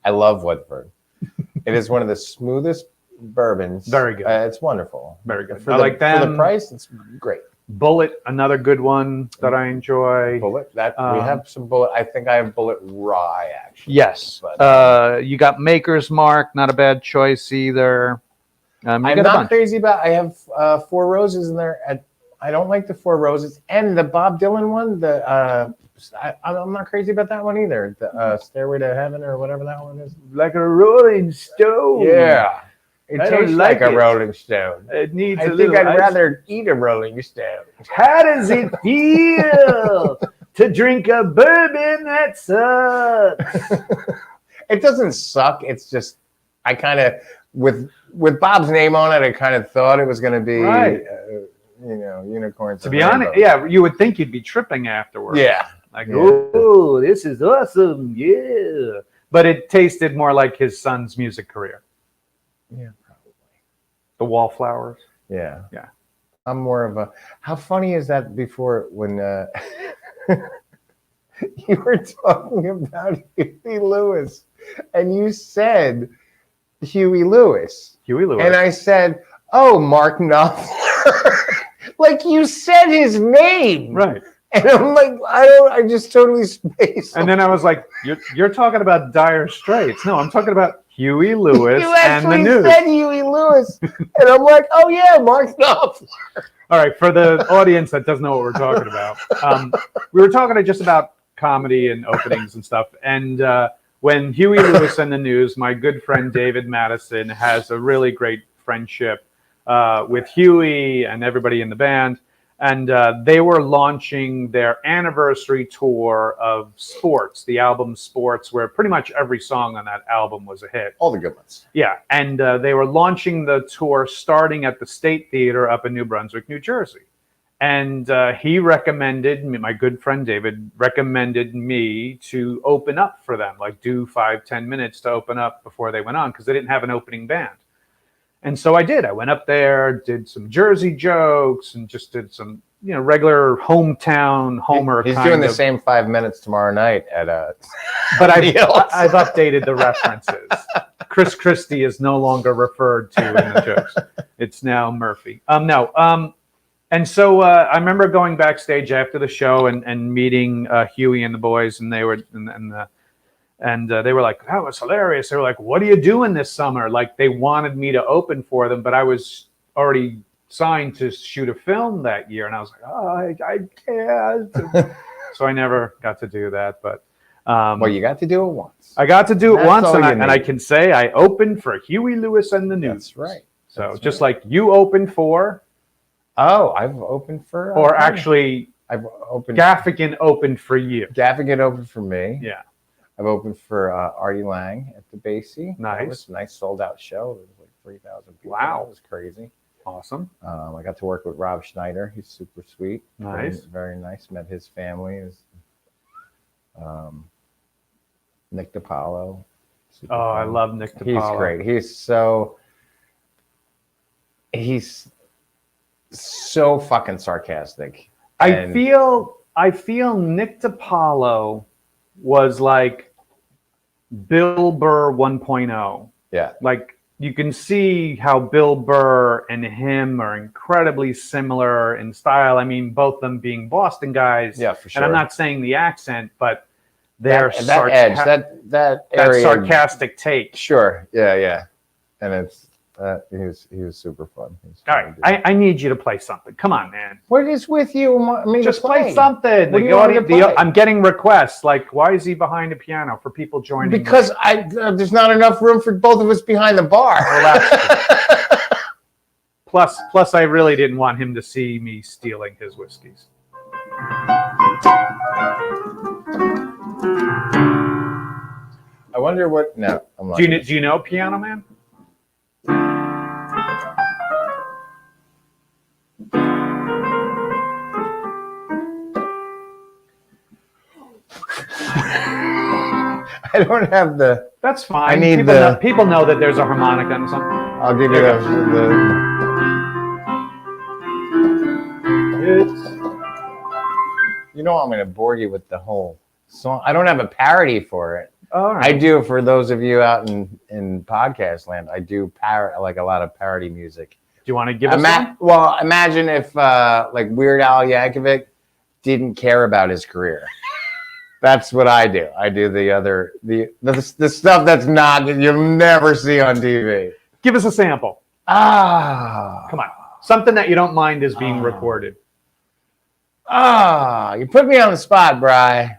I love Woodford. It is one of the smoothest bourbons. Very good. It's wonderful. Very good. I like that. For the price, it's great. Bullet, another good one that I enjoy. Bullet. We have some Bullet. I think I have Bullet Rye, actually. Yes. But, you got Maker's Mark, not a bad choice either. I'm not crazy about. I have Four Roses in there. I don't like the Four Roses and the Bob Dylan one. I'm not crazy about that one either. The Stairway to Heaven or whatever that one is. Like a Rolling Stone. Yeah. It tastes like a Rolling Stone. It needs I think I'd rather eat a Rolling Stone. How does it feel to drink a bourbon that sucks? It doesn't suck. It's just, I kind of, with Bob's name on it, I kind of thought it was going to be, unicorns. To be honest, yeah, you would think you'd be tripping afterwards. Yeah. Like, oh, this is awesome. Yeah. But it tasted more like his son's music career. Yeah, probably. The Wallflowers. Yeah. Yeah. I'm more of a, how funny is that before when you were talking about Huey Lewis and you said Huey Lewis. Huey Lewis. And I said, oh, Mark Knopfler. Like you said his name. Right. And I'm like, I just totally spaced. And then I was like, you're talking about Dire Straits. No, I'm talking about Huey Lewis and the News. You actually said Huey Lewis. And I'm like, oh yeah, Mark Knopfler. All right, for the audience that doesn't know what we're talking about, we were talking just about comedy and openings and stuff. And when Huey Lewis and the News, my good friend David Madison has a really great friendship with Huey and everybody in the band. And they were launching their anniversary tour of Sports, the album Sports, where pretty much every song on that album was a hit. All the good ones. Yeah, and they were launching the tour starting at the State Theater up in New Brunswick, New Jersey. And he recommended me, my good friend David, recommended me to open up for them, like do 5-10 minutes to open up before they went on, because they didn't have an opening band. And so I did. I went up there, did some Jersey jokes, and just did some, regular hometown Homer. He's doing the same 5 minutes tomorrow night at But I've updated the references. Chris Christie is no longer referred to in the jokes. It's now Murphy. And so I remember going backstage after the show and meeting Huey and the boys, and they were they were like, that was hilarious. They were like, what are you doing this summer? Like, they wanted me to open for them, but I was already signed to shoot a film that year. And I was like, oh, I can't. So I never got to do that. But well, you got to do it once. I got to do it once, and I can say I opened for Huey Lewis and the News. That's right. So just like you opened for. Oh, I've opened for. Or actually, I've opened. Gaffigan opened for you. Gaffigan opened for me. Yeah. I've opened for Artie Lang at the Basie. Nice. It was a nice sold out show. It was like 3,000 people. Wow. It was crazy. Awesome. I got to work with Rob Schneider. He's super sweet. Nice. Very nice. Met his family. Nick DiPaolo. I love Nick DiPaolo. He's great. He's so fucking sarcastic. I feel Nick DiPaolo was like Bill Burr 1.0. Yeah. Like, you can see how Bill Burr and him are incredibly similar in style. I mean, both of them being Boston guys. Yeah, for sure. And I'm not saying the accent, but their that edge, that area, sarcastic take. Sure. Yeah. And it's He was super fun. All right, I need you to play something. Come on, man. What is with you? I mean, Just play something. What do you want me to play? I'm getting requests like, why is he behind a piano for people joining? Because there's not enough room for both of us behind the bar. Well, that's plus, I really didn't want him to see me stealing his whiskeys. I wonder what. No, I'm not. Do you know Piano Man? I don't have the. That's fine. I need people know that there's a harmonica and something. I'll give you the. You know I'm going to bore you with the whole song. I don't have a parody for it. All right. I do for those of you out in podcast land. I do like a lot of parody music. Do you want to give us one? Well, imagine if like Weird Al Yankovic didn't care about his career. That's what I do. I do the stuff that's not that you'll never see on TV. Give us a sample. Come on. Something that you don't mind is being recorded. You put me on the spot, Bri.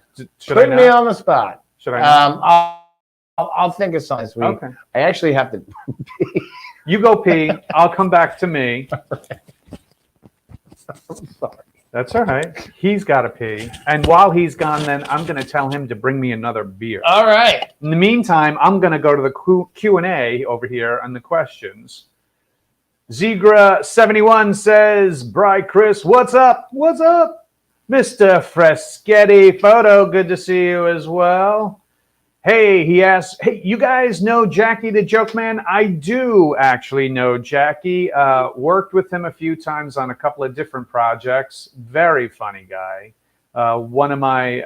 Put me on the spot. Should I? I'll think of something this week. Okay. I actually have to pee. You go pee. I'll come back to me. I'm sorry. That's all right. He's got to pee. And while he's gone, then I'm going to tell him to bring me another beer. All right. In the meantime, I'm going to go to the Q&A over here and the questions. Zegra71 says, Bri Chris, what's up? What's up? Mr. Freschetti Photo, good to see you as well. Hey, he asks, hey, you guys know Jackie the Joke Man? I do actually know Jackie. Worked with him a few times on a couple of different projects. Very funny guy. One of my,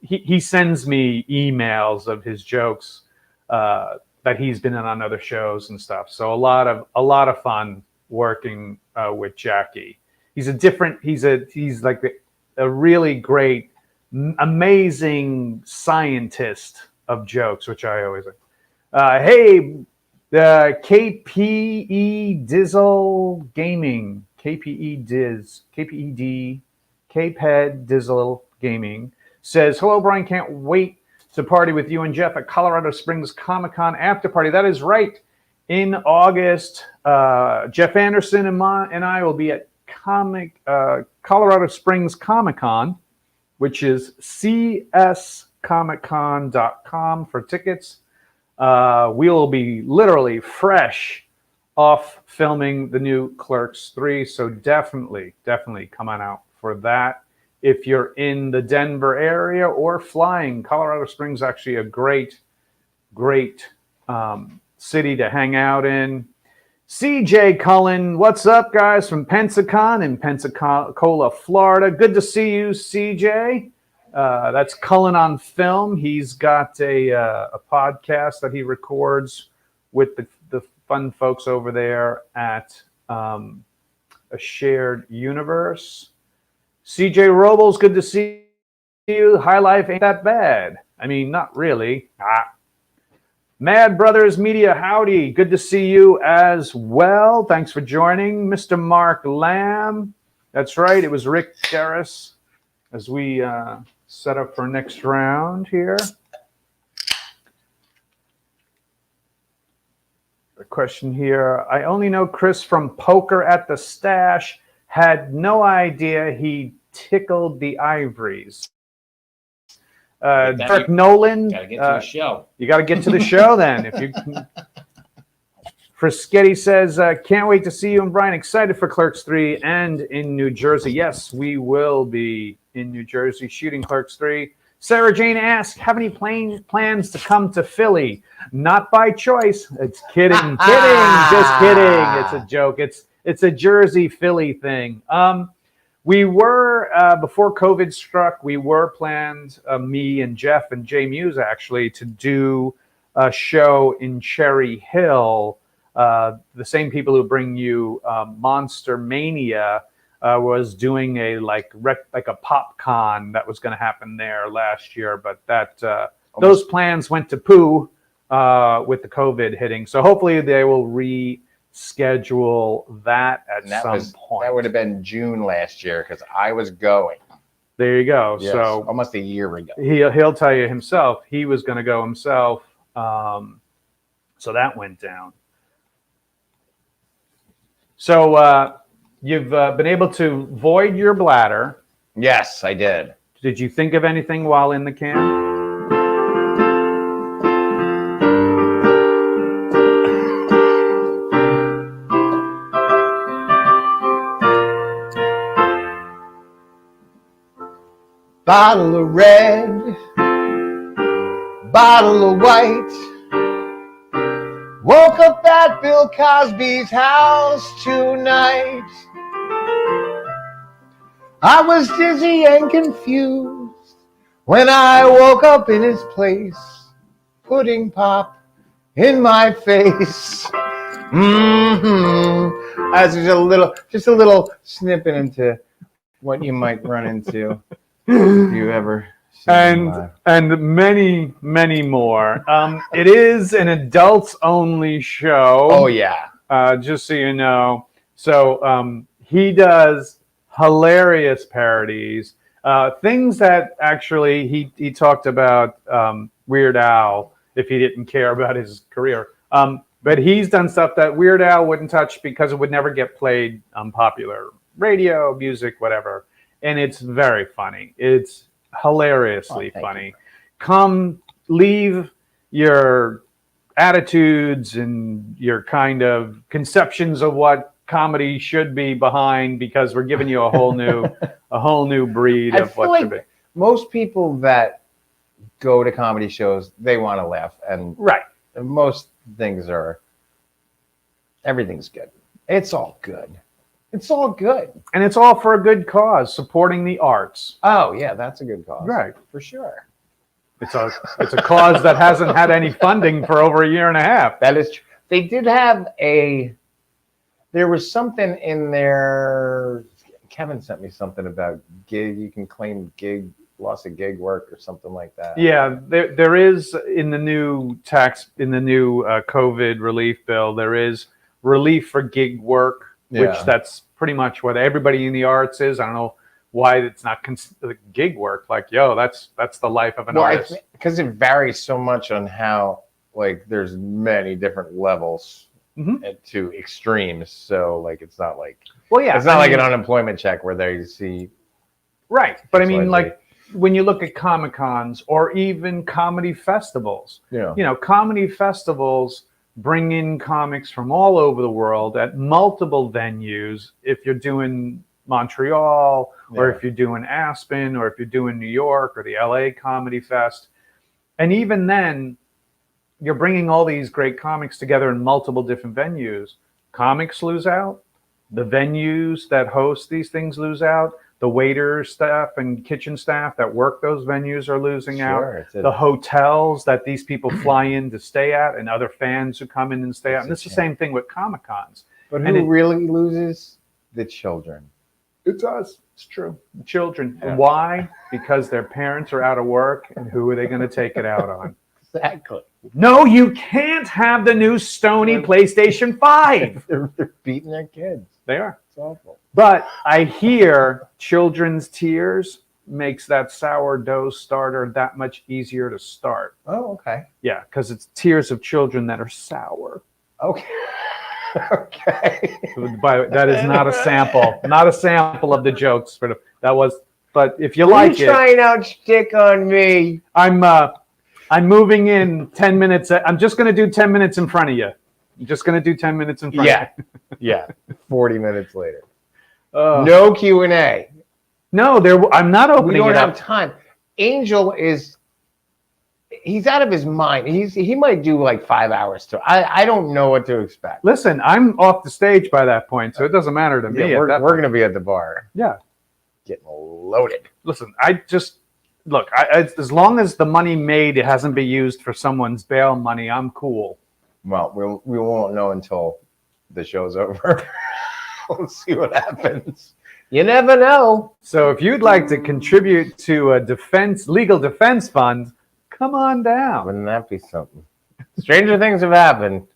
he sends me emails of his jokes that he's been in on other shows and stuff. So a lot of fun working with Jackie. He's like a really great, amazing scientist of jokes, which I always like. Hey, KPE Dizzle Gaming, KPED Dizzle Gaming says, hello, Brian, can't wait to party with you and Jeff at Colorado Springs Comic-Con after party. That is right. In August, Jeff Anderson and I will be at Colorado Springs Comic-Con, which is cscomiccon.com for tickets. We'll be literally fresh off filming the new Clerks 3, so definitely come on out for that. If you're in the Denver area or flying, Colorado Springs is actually a great city to hang out in. CJ Cullen, what's up, guys, from Pensacon in Pensacola, Florida. Good to see you, CJ. That's Cullen on Film. He's got a podcast that he records with the fun folks over there at A Shared Universe. CJ Robles, good to see you. High Life ain't that bad. I mean, not really. Mad Brothers Media, howdy. Good to see you as well. Thanks for joining. Mr. Mark Lamb. That's right. It was Rick Garris as we set up for next round here. A question here. I only know Chris from Poker at the Stash. Had no idea he tickled the ivories. Dirk Nolan. Gotta get to the show. You got to get to the show then. If you can. Freschetti says, can't wait to see you and Brian. Excited for Clerks 3 and in New Jersey. Yes, we will be in New Jersey shooting Clerks 3. Sarah Jane asks, have any plans to come to Philly? Not by choice. It's kidding. Just kidding. It's a joke. It's a Jersey Philly thing. We were, before COVID struck, we were planned, me and Jeff and Jay Muse actually, to do a show in Cherry Hill. The same people who bring you Monster Mania was doing a like a pop con that was going to happen there last year, but that those plans went to poo with the COVID hitting. So hopefully they will reschedule that at some point. That would have been June last year because I was going. There you go. Yes, so almost a year ago. He'll tell you himself he was going to go himself. So that went down. So you've been able to void your bladder. Yes, I did. Did you think of anything while in the can? Bottle of red, bottle of white. Woke up at Bill Cosby's house tonight. I was dizzy and confused when I woke up in his place, putting pop in my face. As just a little snippet into what you might run into if you ever see him live. And many more. It is an adults only show. Oh yeah. Just so you know. So he does hilarious parodies, things that actually he talked about Weird Al if he didn't care about his career. But he's done stuff that Weird Al wouldn't touch because it would never get played on popular radio, music, whatever. And it's very funny. It's hilariously funny. Come leave your attitudes and your kind of conceptions of what comedy should be behind, because we're giving you a whole new breed of what should be. Most people that go to comedy shows, they want to laugh, and right. Most things everything's good. It's all good. It's all good. And it's all for a good cause, supporting the arts. Oh yeah, that's a good cause. Right. For sure. It's a cause that hasn't had any funding for over a year and a half. That is true. They did have there was something in there. Kevin sent me something about gig. You can claim loss of gig work or something like that. Yeah, there is in the new COVID relief bill, there is relief for gig work, which that's pretty much what everybody in the arts is. I don't know why it's not gig work. Like, that's the life of an artist. Because it varies so much on how, there's many different levels to extremes. So, it's not like... Well, yeah. It's not like an unemployment check where they see... Right. But I mean, when you look at Comic-Cons or even comedy festivals, comedy festivals bring in comics from all over the world at multiple venues. If you're doing Montreal, or if you're doing Aspen, or if you're doing New York, or the LA Comedy Fest. And even then, you're bringing all these great comics together in multiple different venues. Comics lose out. The venues that host these things lose out. The waiters, staff, and kitchen staff that work those venues are losing out. The hotels that these people fly in to stay at, and other fans who come in and stay at. And it's the same thing with Comic-Cons. But who really loses? The children. It does. It's true. Children. Yeah. Why? Because their parents are out of work, and who are they going to take it out on? Exactly. No, you can't have the new Sony PlayStation 5. They're beating their kids. They are. It's awful. But I hear children's tears makes that sourdough starter that much easier to start. Oh, okay. Yeah, because it's tears of children that are sour. Okay. Okay. That is not a sample. Not a sample of the jokes. But if you like it. You're trying out shtick on me. I'm moving in 10 minutes. I'm just going to do 10 minutes in front of you. I'm just going to do 10 minutes in front of you. Yeah. 40 minutes later. No Q&A. No, I'm not opening it up. We don't have time. Angel he's out of his mind. He might do 5 hours to. I don't know what to expect. Listen, I'm off the stage by that point, so it doesn't matter to me. We're going to be at the bar. Yeah. Getting loaded. Listen, as long as the money made it hasn't been used for someone's bail money, I'm cool. Well, we won't know until the show's over. We'll see what happens. You never know. So if you'd like to contribute to a legal defense fund, come on down. Wouldn't that be something? Stranger things have happened.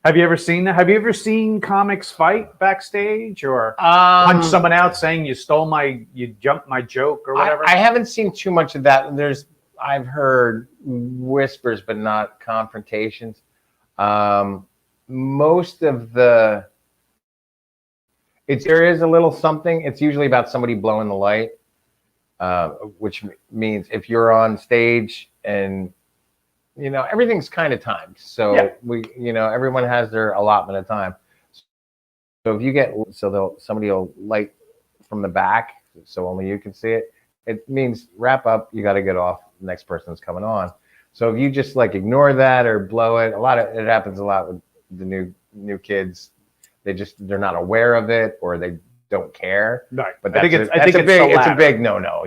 Have you ever seen that? Have you ever seen comics fight backstage or punch someone out saying you jumped my joke or whatever? I haven't seen too much of that. I've heard whispers, but not confrontations. Most of there is a little something. It's usually about somebody blowing the light, which means if you're on stage and everything's kind of timed. So everyone has their allotment of time. So if you somebody will light from the back, so only you can see it. It means wrap up. You got to get off. The next person's coming on. So if you just ignore that or blow it, it happens a lot with the new kids. They're not aware of it or they don't care. Right. But I think it's a big no.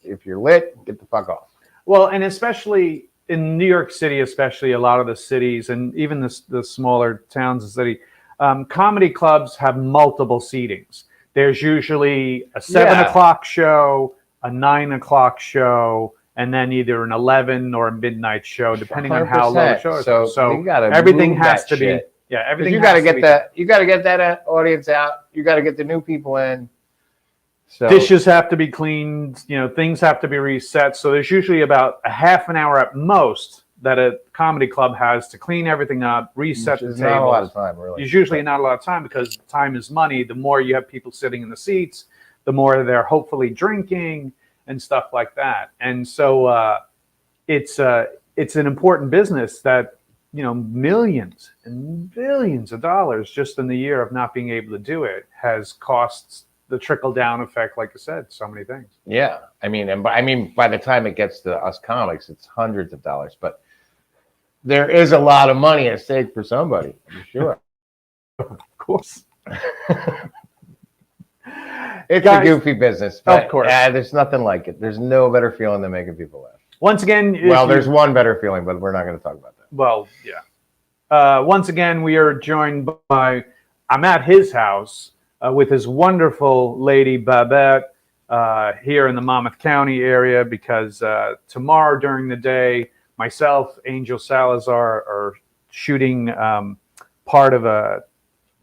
If you're lit, get the fuck off. Well, and especially in New York City, especially a lot of the cities and even the smaller towns and city, comedy clubs have multiple seatings. There's usually a 7 o'clock show, a 9 o'clock show, and then either an 11 or a midnight show, depending on how low the show is. So everything has to be. Yeah, everything. You got to get that. You got to get that audience out. You got to get the new people in. So dishes have to be cleaned. Things have to be reset. So there's usually about a half an hour at most that a comedy club has to clean everything up, reset the tables. Not a lot of time, really. There's usually not a lot of time because time is money. The more you have people sitting in the seats, the more they're hopefully drinking and stuff like that. And so it's an important business that millions and billions of dollars just in the year of not being able to do it has cost the trickle down effect, like I said, so many things. Yeah, I mean, by the time it gets to us comics, it's hundreds of dollars, but there is a lot of money at stake for somebody, I'm sure. Of course. It's a goofy business. But, of course. There's nothing like it. There's no better feeling than making people laugh. Once again, there's one better feeling, but we're not going to talk about that. Well, yeah. Once again, we are joined by. I'm at his house with his wonderful lady Babette here in the Monmouth County area because tomorrow during the day, myself, Angel Salazar are shooting part of a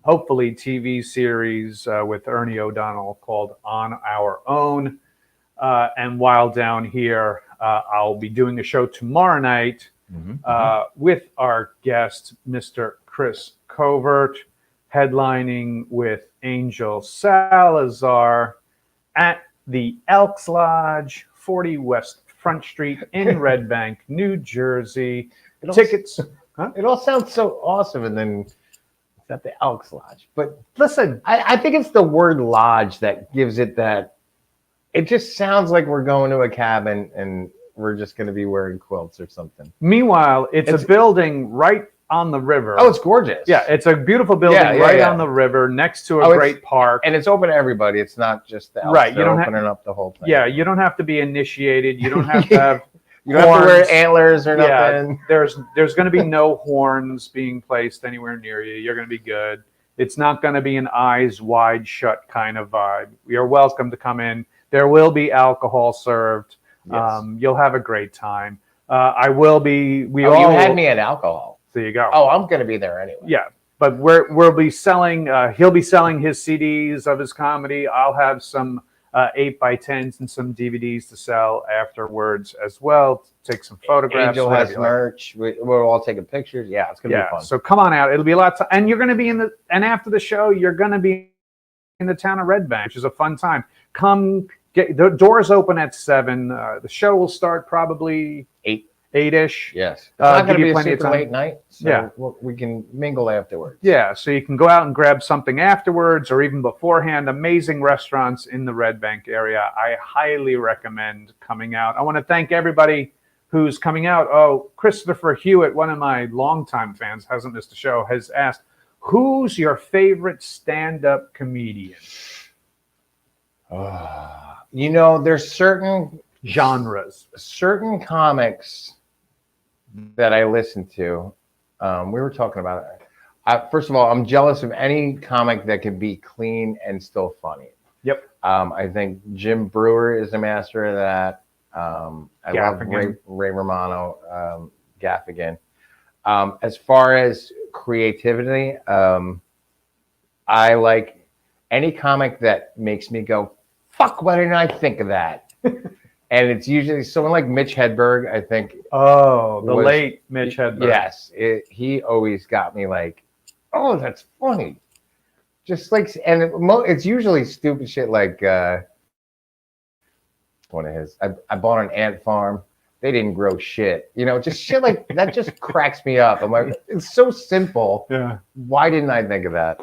hopefully TV series with Ernie O'Donnell called On Our Own. And while down here, I'll be doing a show tomorrow night with our guest, Mr. Chris Covert, headlining with Angel Salazar at the Elks Lodge, 40 West Front Street in Red Bank, New Jersey. Tickets. It all sounds so awesome, and then it's at the Elks Lodge. But listen, I think it's the word lodge that gives it that. It just sounds like we're going to a cabin and we're just going to be wearing quilts or something. Meanwhile, it's a building right on the river. Oh, it's gorgeous. Yeah, it's a beautiful building on the river next to a great park. And it's open to everybody. It's not just the elves. Right. They're opening up the whole thing. Yeah, you don't have to be initiated. You don't have to have you don't have to wear antlers or nothing. Yeah, there's going to be no horns being placed anywhere near you. You're going to be good. It's not going to be an eyes wide shut kind of vibe. You're welcome to come in. There will be alcohol served. Yes. You'll have a great time. I will be. You had me at alcohol. There you go. Oh, I'm going to be there anyway. Yeah, but we'll be selling. He'll be selling his CDs of his comedy. I'll have some 8x10s and some DVDs to sell afterwards as well. Take some photographs. Angel has merch. We're all taking pictures. Yeah, it's going to be fun. So come on out. It'll be a lot. And you're going to be and after the show, you're going to be in the town of Red Bank, which is a fun time. Come. The doors open at 7. The show will start probably 8-ish. Yes. It's not going to be a super late night, so yeah. We can mingle afterwards. Yeah, so you can go out and grab something afterwards or even beforehand. Amazing restaurants in the Red Bank area. I highly recommend coming out. I want to thank everybody who's coming out. Oh, Christopher Hewitt, one of my longtime fans, hasn't missed a show, has asked, who's your favorite stand-up comedian? There's certain genres, certain comics that I listen to. We were talking about it. First of all, I'm jealous of any comic that can be clean and still funny. Yep. I think Jim Brewer is a master of that. I love Ray Romano. Gaffigan. As far as creativity, I like any comic that makes me go, fuck, why didn't I think of that? And it's usually someone like Mitch Hedberg, I think. Oh, the late Mitch Hedberg. Yes. He always got me like, oh, that's funny. Just like, and it's usually stupid shit like one of his, I bought an ant farm. They didn't grow shit. You know, just shit like that just cracks me up. I'm like, it's so simple. Yeah. Why didn't I think of that?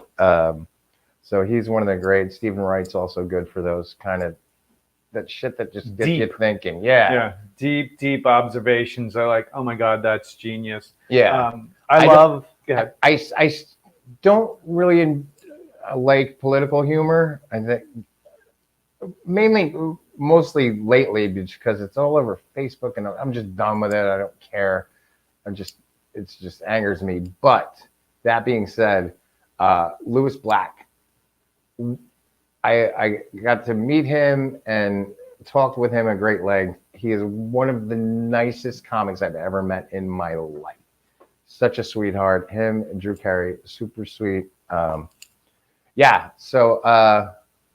So he's one of the great. Stephen Wright's also good for those kind of that shit that just gets you thinking. Yeah. Deep observations. I like, oh my God, that's genius. Yeah. I love. Go ahead. I don't really like political humor. I think mostly lately because it's all over Facebook and I'm just done with it. I don't care. It just angers me. But that being said, Lewis Black, I got to meet him and talked with him at great length. He is one of the nicest comics I've ever met in my life. Such a sweetheart. Him and Drew Carey, super sweet. So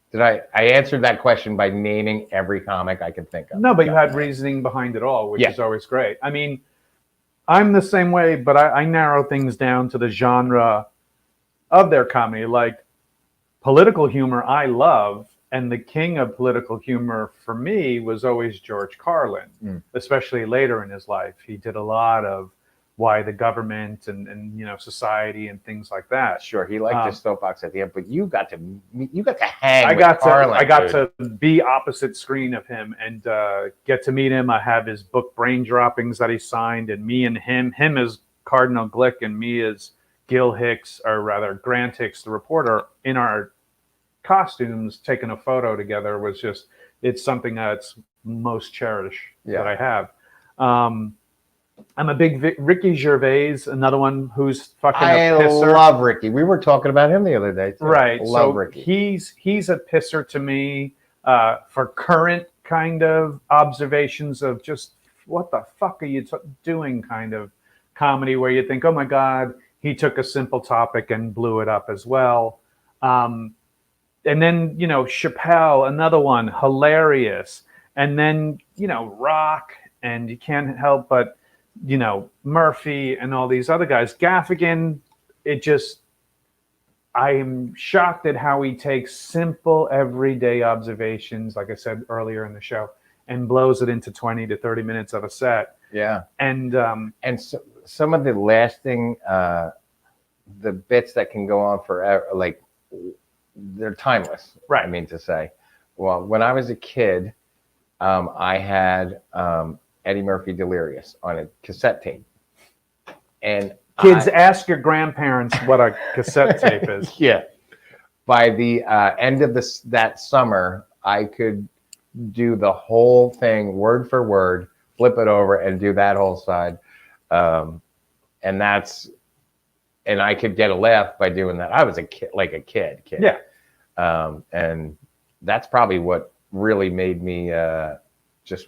did I answered that question by naming every comic I could think of? No, but you had reasoning behind it all, which is always great. I mean, I'm the same way, but I narrow things down to the genre of their comedy. Like political humor, I love, and the king of political humor for me was always George Carlin, especially later in his life. He did a lot of why the government and society and things like that. Sure, he liked his soapbox at the end, but you got to hang with Carlin. I got to be opposite screen of him and get to meet him. I have his book Brain Droppings that he signed, and me and him as Cardinal Glick and me as Gil Hicks, or rather Grant Hicks, the reporter, in our costumes taking a photo together was it's something that's most cherished that I have. I'm a big Ricky Gervais, another one who's fucking a pisser. I love Ricky. We were talking about him the other day too. Right. Love Ricky. He's a pisser to me for current kind of observations of just what the fuck are you doing kind of comedy where you think, oh my God, he took a simple topic and blew it up as well. And then, Chappelle, another one, hilarious. And then, Rock, and you can't help but, Murphy and all these other guys. Gaffigan, I am shocked at how he takes simple, everyday observations, like I said earlier in the show, and blows it into 20 to 30 minutes of a set. Yeah. And so, some of the lasting, the bits that can go on forever, like they're timeless. Right. I mean to say. Well, when I was a kid, I had Eddie Murphy Delirious on a cassette tape. And kids, ask your grandparents what a cassette tape is. Yeah. By the end of that summer, I could do the whole thing word for word, flip it over and do that whole side. And I could get a laugh by doing that. I was a kid. Yeah. And that's probably what really made me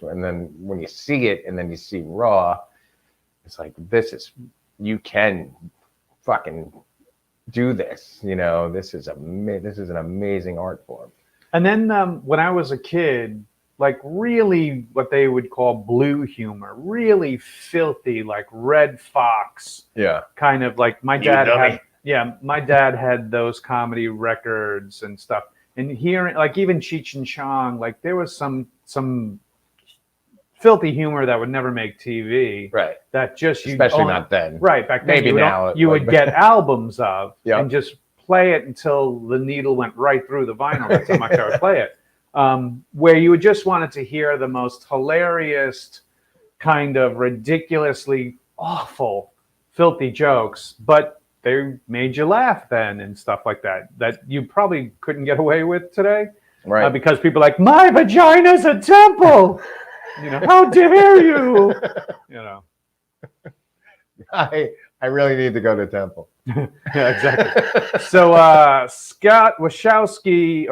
and then when you see it and then you see Raw, it's like, you can fucking do this. This is an amazing art form. And then when I was a kid, like really what they would call blue humor, really filthy, like Red Fox. Yeah. Kind of like my dad had those comedy records and stuff. And hearing, like even Cheech and Chong, like there was some filthy humor that would never make TV. Right. That especially not then. Right. Back then. Maybe now. You would get albums of yep. and just play it until the needle went right through the vinyl. That's how much I would play it. Where you would just wanted to hear the most hilarious, kind of ridiculously awful, filthy jokes, but they made you laugh then and stuff like that you probably couldn't get away with today. Right. Because people are like, my vagina's a temple. How dare you? I really need to go to temple. Yeah, exactly. So Scott Wachowski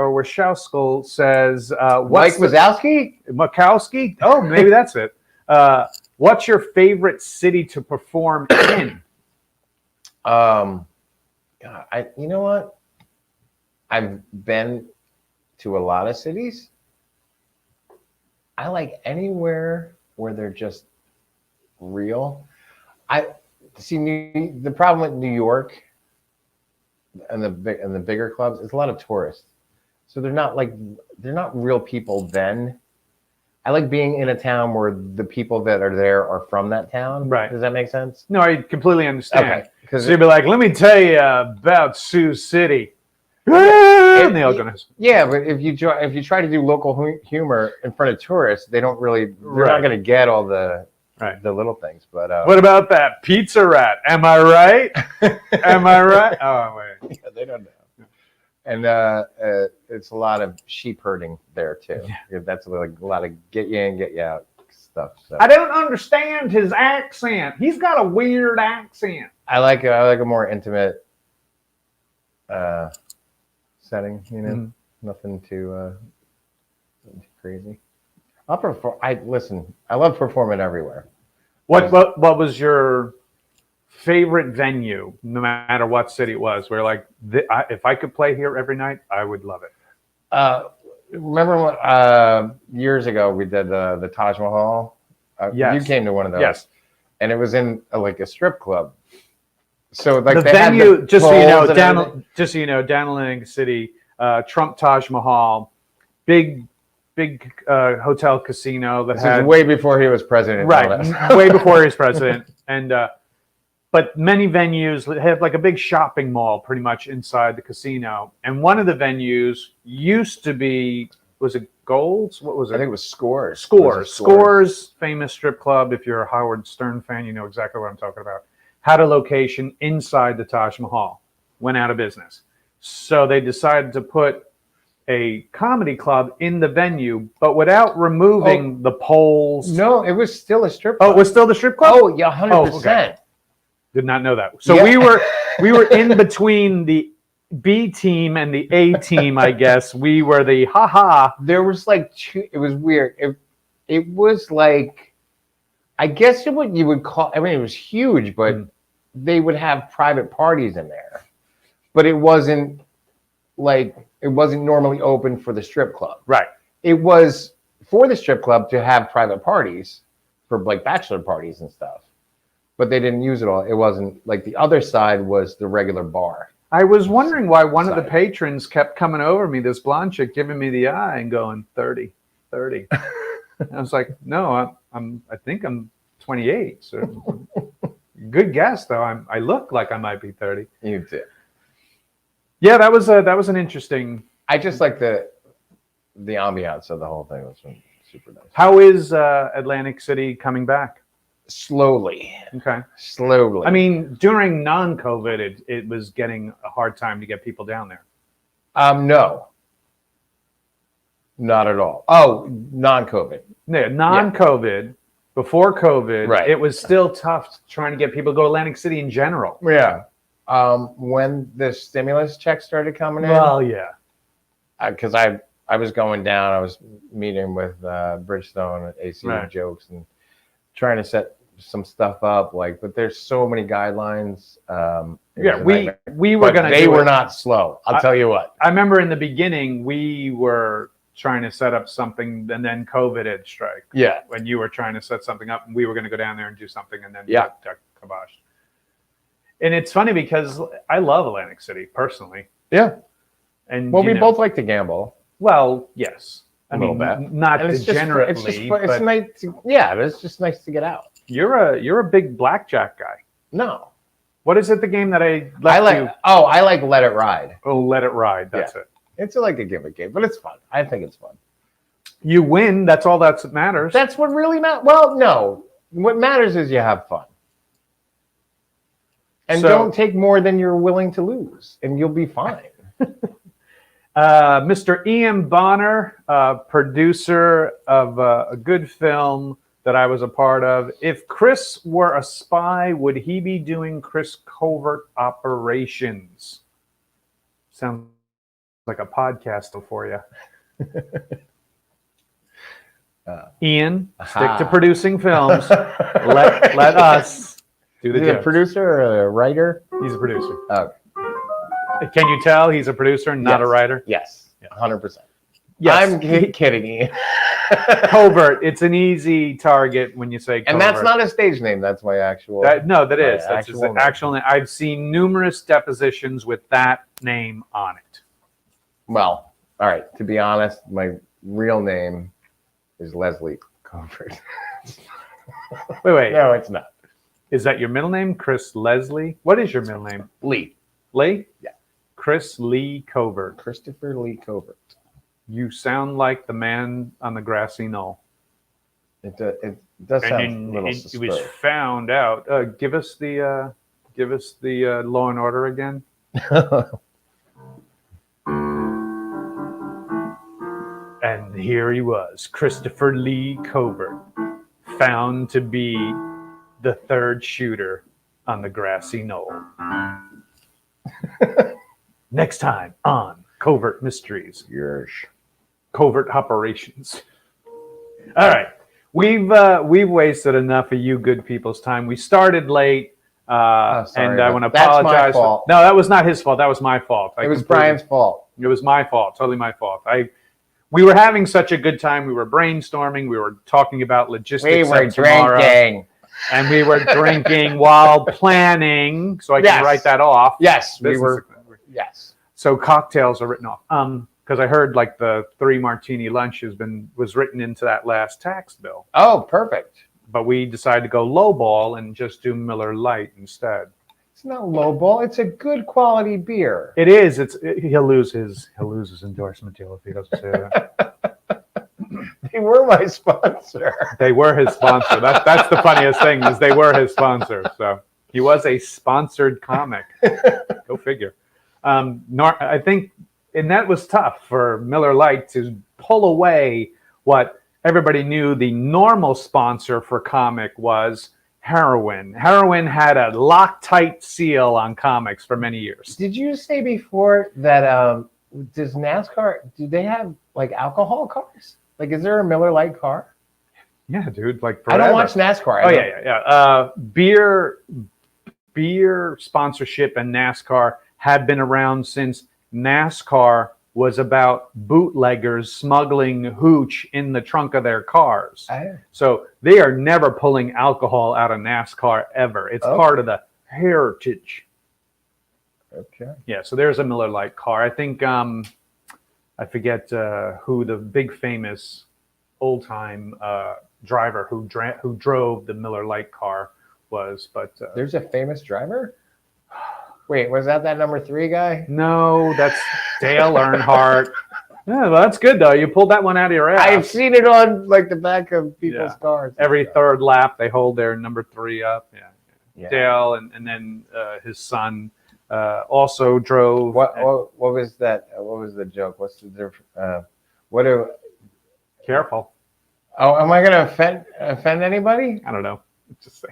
says, Mike Wazowski? Makowski? Oh, maybe that's it. What's your favorite city to perform in? God, you know what? I've been to a lot of cities. I like anywhere where they're just real. I see the problem with New York and the bigger clubs is a lot of tourists. So they're not real people then. I like being in a town where the people that are there are from that town. Right. Does that make sense? No, I completely understand. Okay. So you'd be like, let me tell you about Sioux City. And they all go, yeah, but if you try to do local humor in front of tourists, they're not going to get all the little things. But what about that pizza rat? Am I right? Am I right? Oh wait, yeah, they don't know. And it's a lot of sheep herding there too. Yeah. That's like a lot of get you in, get you out stuff. So. I don't understand his accent. He's got a weird accent. I like a more intimate setting. You know, nothing too crazy. I love performing everywhere. What was your favorite venue, no matter what city it was, where like, if I could play here every night, I would love it? Remember when, years ago we did the Taj Mahal? Yes. You came to one of those. Yes. And it was in like a strip club. So like the they venue, had just so you know, down in Atlantic City, Trump Taj Mahal, big hotel casino that had way before he was president. Right, way before he was president. And but many venues have like a big shopping mall pretty much inside the casino. And one of the venues used to be, was it Gold's? What was it? I think it was Scores. Scores, famous strip club. If you're a Howard Stern fan, you know exactly what I'm talking about. Had a location inside the Taj Mahal. Went out of business. So they decided to put a comedy club in the venue, but without removing the poles. No, it was still a strip club. Oh, it was still the strip club? Oh, yeah, 100%. Okay. Did not know that. So we were in between the B team and the A team, I guess. We were the haha. There was like it was weird. It was like, I guess what you would call, I mean, it was huge, but they would have private parties in there. But it wasn't normally open for the strip club. Right. It was for the strip club to have private parties for like bachelor parties and stuff. But they didn't use it all. It wasn't like the other side was the regular bar. I was wondering why one of the patrons kept coming over me, this blonde chick, giving me the eye and going 30. I was like, no, I think I'm 28. So good guess though. I look like I might be 30. You did. Yeah, that was an interesting. I just like the ambiance of the whole thing was super nice. How is Atlantic City coming back? Slowly. Okay. Slowly. I mean, during non-COVID, it was getting a hard time to get people down there. No. Not at all. Oh, non-COVID. Yeah, non-COVID. Yeah. Before COVID, right. It was still tough trying to get people to go to Atlantic City in general. Yeah. When the stimulus checks started coming in. Well, yeah. Because I was going down. I was meeting with Bridgestone at AC Jokes and trying to set some stuff up. But there's so many guidelines. We were going to. They were not slow. I'll tell you what. I remember in the beginning we were trying to set up something, and then COVID had struck. Yeah. When you were trying to set something up, and we were going to go down there and do something, and then got kiboshed. And it's funny because I love Atlantic City personally. Yeah. And we both like to gamble. Well, yes. A little bit. Not degenerately. It's nice. It's just nice to get out. You're a big blackjack guy. No. What is it? The game that I like you? Oh, I like Let It Ride. Oh, Let It Ride. That's it. It's like a gimmick game, but it's fun. I think it's fun. You win. That's all that matters. That's what really matters. Well, no. What matters is you have fun. And don't take more than you're willing to lose, and you'll be fine. Mr. Ian Bonner, producer of a good film that I was a part of. If Chris were a spy, would he be doing Chris Covert operations? Sounds like a podcast for you. Ian, stick to Aha. producing films. let us do the Is he a jokes. producer or a writer? He's a producer. Oh, Can you tell he's a producer, not a Yes. writer? yes, 100%. Yes. I'm kidding you. Covert. It's an easy target when you say Covert. And that's not a stage name. That's my actual. That is. My That's his actual name. actual name. I've seen numerous depositions with that name on it. Well, all right. To be honest, my real name is Leslie Covert. Wait. No, it's not. Is that your middle name, Chris Leslie? What is your middle name? Lee. Lee? Yeah. Chris Lee Covert. Christopher Lee Covert. You sound like the man on the grassy knoll. It does sound And a little it was suspicious. found out. Give us the Law and Order again. And here he was, Christopher Lee Covert, found to be the third shooter on the grassy knoll. Next time on Covert Mysteries, Yes. Covert Operations. All right, we've wasted enough of you good people's time. We started late, sorry, and I want to that's my apologize. fault. No, that was not his fault. That was my fault. It was Brian's fault. It was my fault. Totally my fault. We were having such a good time. We were brainstorming. We were talking about logistics. We were of tomorrow, drinking. and we were drinking while planning. So I can Yes. write that off. Yes, we Business were. expense. Yes. So cocktails are written off. Because I heard like the 3 martini lunch was written into that last tax bill. Oh, perfect. But we decided to go lowball and just do Miller Lite instead. It's not lowball. It's a good quality beer. It is. He'll lose his endorsement deal if he doesn't say that. They were my sponsor. They were his sponsor. That's the funniest thing is they were his sponsor. So he was a sponsored comic. Go figure. I think, and that was tough for Miller Lite to pull away what everybody knew the normal sponsor for comic was heroin. Heroin had a Loctite seal on comics for many years. Did you say before that does NASCAR, do they have like alcohol cars? Like, is there a Miller Lite car? Yeah, dude. Like I don't forever. watch NASCAR. Oh yeah. Beer sponsorship and NASCAR have been around since NASCAR was about bootleggers smuggling hooch in the trunk of their cars. So they are never pulling alcohol out of NASCAR ever. It's part of the heritage. Okay. Yeah, so there's a Miller Lite car. I think I forget who the big famous old time driver who drove the Miller Lite car was, but There's a famous driver? Wait, was that number 3 guy? no, that's Dale Earnhardt. Yeah, well, that's good though. You pulled that one out of your ass. I've seen it on like the back of people's cars. Every third lap, they hold their number 3 up. Yeah. Dale, and then his son also drove. What was that? What was the joke? What's the difference? Careful. Oh, am I gonna offend anybody? I don't know. Just say.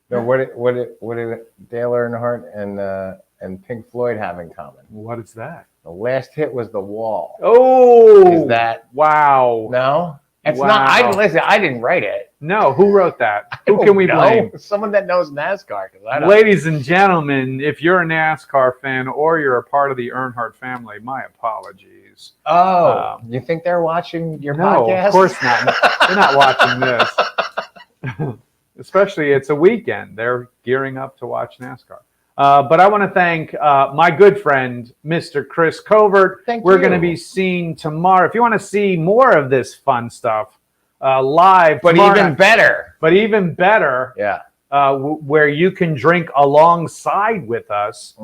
No. What did Dale Earnhardt and Pink Floyd have in common? What is that? The last hit was The Wall. Oh, Is that wow? no? It's Wow. not. I didn't write it. No, who wrote that? Who I can we don't blame? know. Someone that knows NASCAR. 'Cause I don't. Ladies and gentlemen, if you're a NASCAR fan or you're a part of the Earnhardt family, my apologies. Oh, you think they're watching your No, podcast? of course not. They're not watching this. Especially it's a weekend. They're gearing up to watch NASCAR. But I want to thank my good friend, Mr. Chris Covert. We're going to be seeing tomorrow. If you want to see more of this fun stuff live, But tomorrow even night- better. but even better, Yeah. where you can drink alongside with us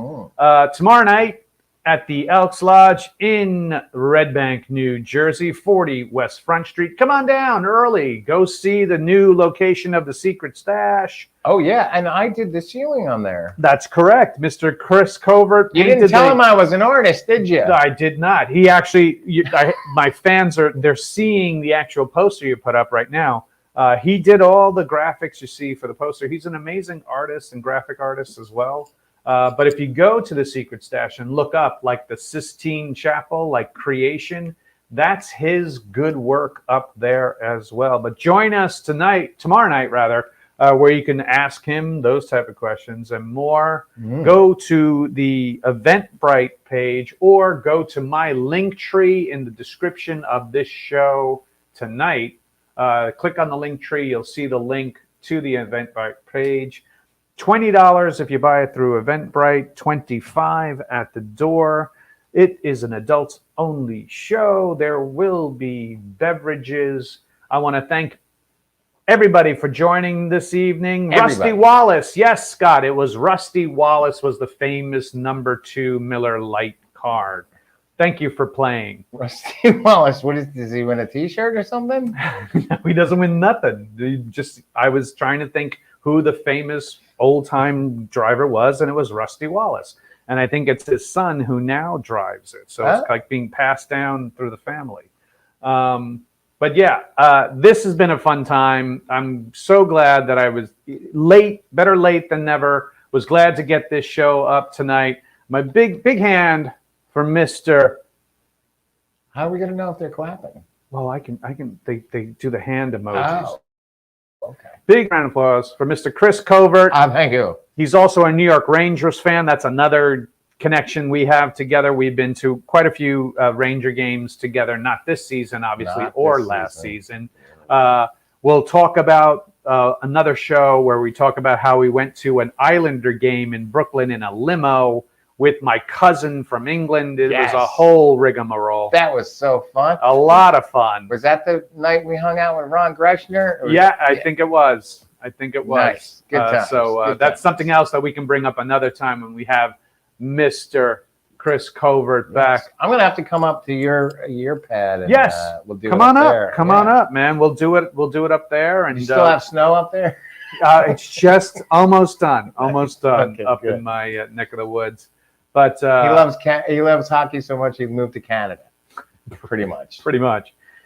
tomorrow night at the Elks Lodge in Red Bank, New Jersey, 40 West Front Street. Come on down early. Go see the new location of the Secret Stash. Oh yeah, and I did the ceiling on there. That's correct, Mr. Chris Covert. You didn't tell him I was an artist, did you? I did not. He actually, my fans they're seeing the actual poster you put up right now. He did all the graphics you see for the poster. He's an amazing artist and graphic artist as well. But if you go to the Secret Stash and look up like the Sistine Chapel, like creation, That's his good work up there as well. But join us tomorrow night rather, where you can ask him those type of questions and more. Go to the Eventbrite page or go to my LinkTree in the description of this show tonight. Click on the LinkTree. You'll see the link to the Eventbrite page. $20 if you buy it through Eventbrite, $25 at the door. It is an adults-only show. There will be beverages. I want to thank everybody for joining this evening. Everybody. Rusty Wallace. Yes, Scott, it was Rusty Wallace was the famous number 2 Miller Lite card. Thank you for playing. Rusty Wallace, does he win a T-shirt or something? No, he doesn't win nothing. I was trying to think who the famous old-time driver was, and it was Rusty Wallace. And I think it's his son who now drives it. So it's like being passed down through the family. But yeah, this has been a fun time. I'm so glad that I was better late than never. Was glad to get this show up tonight. My big hand for Mr. How are we going to know if they're clapping? Well, they do the hand emojis. Oh, okay. Big round of applause for Mr. Chris Covert. Thank you. He's also a New York Rangers fan. That's another connection we have together. We've been to quite a few Ranger games together, not this season, obviously, or last season. We'll talk about another show where we talk about how we went to an Islander game in Brooklyn in a limo with my cousin from England. It was a whole rigmarole. That was so fun. A lot of fun. Was that the night we hung out with Ron Greshner? Yeah, I think it was. Nice. Good times. So that's something else that we can bring up another time when we have Mr. Chris Covert back. I'm going to have to come up to your pad. And, we'll do Come it on up up. there. Come on up, man. We'll do it. We'll do it up there. And you still have snow up there? It's just almost done. Almost done up good. in my neck of the woods. But he loves hockey so much he moved to Canada. Pretty much.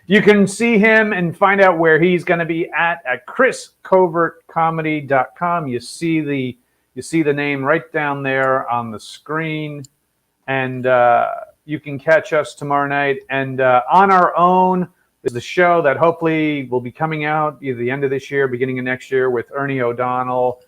You can see him and find out where he's going to be at chriscovertcomedy.com. You see the name right down there on the screen, and you can catch us tomorrow night. And On Our Own is the show that hopefully will be coming out either the end of this year, beginning of next year, with Ernie O'Donnell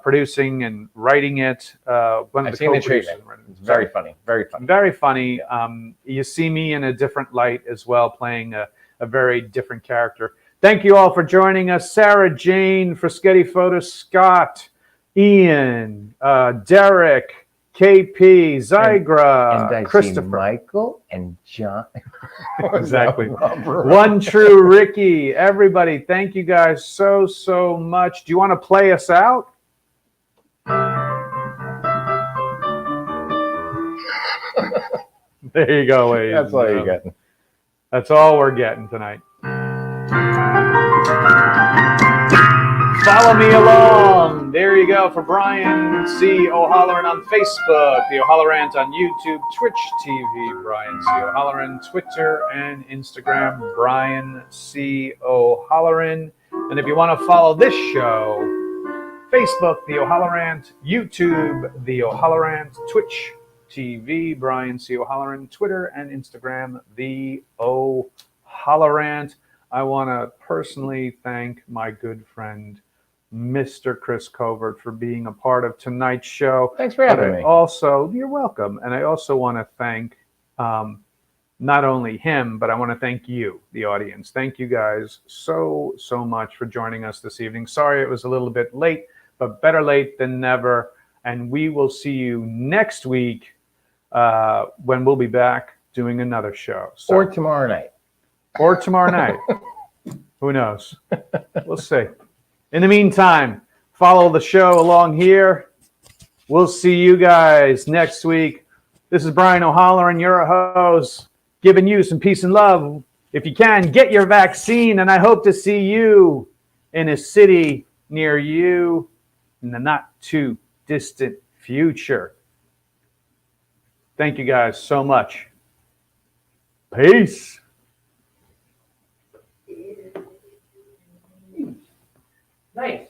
producing and writing it. I've seen the treatment. It's very funny. Very funny. Yeah. You see me in a different light as well, playing a very different character. Thank you all for joining us. Sarah Jane, Fraschetti Photo, Scott, Ian, Derek, KP, Zygra, and Christopher, Michael, and John. Exactly. One True Ricky. Everybody, thank you guys so much. Do you want to play us out? There you go, ladies. That's all you're getting. That's all we're getting tonight. Follow me along. There you go for Brian C. O'HalloRANT on Facebook, the O'HalloRANT on YouTube, Twitch TV, Brian C. O'HalloRANT, Twitter and Instagram, Brian C. O'HalloRANT. And if you want to follow this show, Facebook, the O'HalloRANT, YouTube, the O'HalloRANT, Twitch TV, Brian C. O'HalloRANT, Twitter and Instagram, the O'HalloRANT. I want to personally thank my good friend, Mr. Chris Covert, for being a part of tonight's show. Thanks for having me. Also, you're welcome. And I also want to thank not only him, but I want to thank you, the audience. Thank you guys so much for joining us this evening. Sorry it was a little bit late, but better late than never. And we will see you next week when we'll be back doing another show. So, or tomorrow night. Who knows? We'll see. In the meantime, follow the show along here. We'll see you guys next week. This is Brian O'HalloRANT, your host, giving you some peace and love. If you can, get your vaccine, and I hope to see you in a city near you in the not too distant future. Thank you guys so much. Peace. Nice.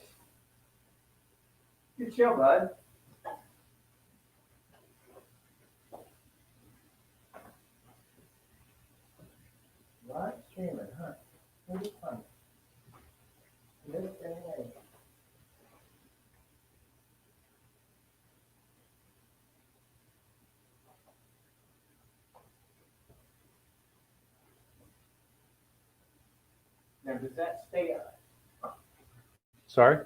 Good show, bud. Now, does that stay on? Sorry?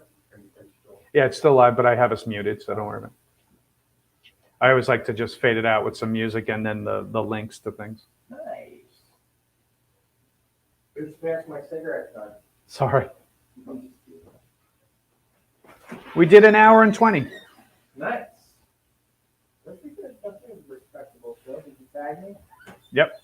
Yeah, it's still live, but I have us muted, so don't worry about it. I always like to just fade it out with some music and then the links to things. Nice. It's past my cigarette time. Sorry. We did an hour and 20. Nice. That's a good. That's a respectable show. Did you tag me? Yep.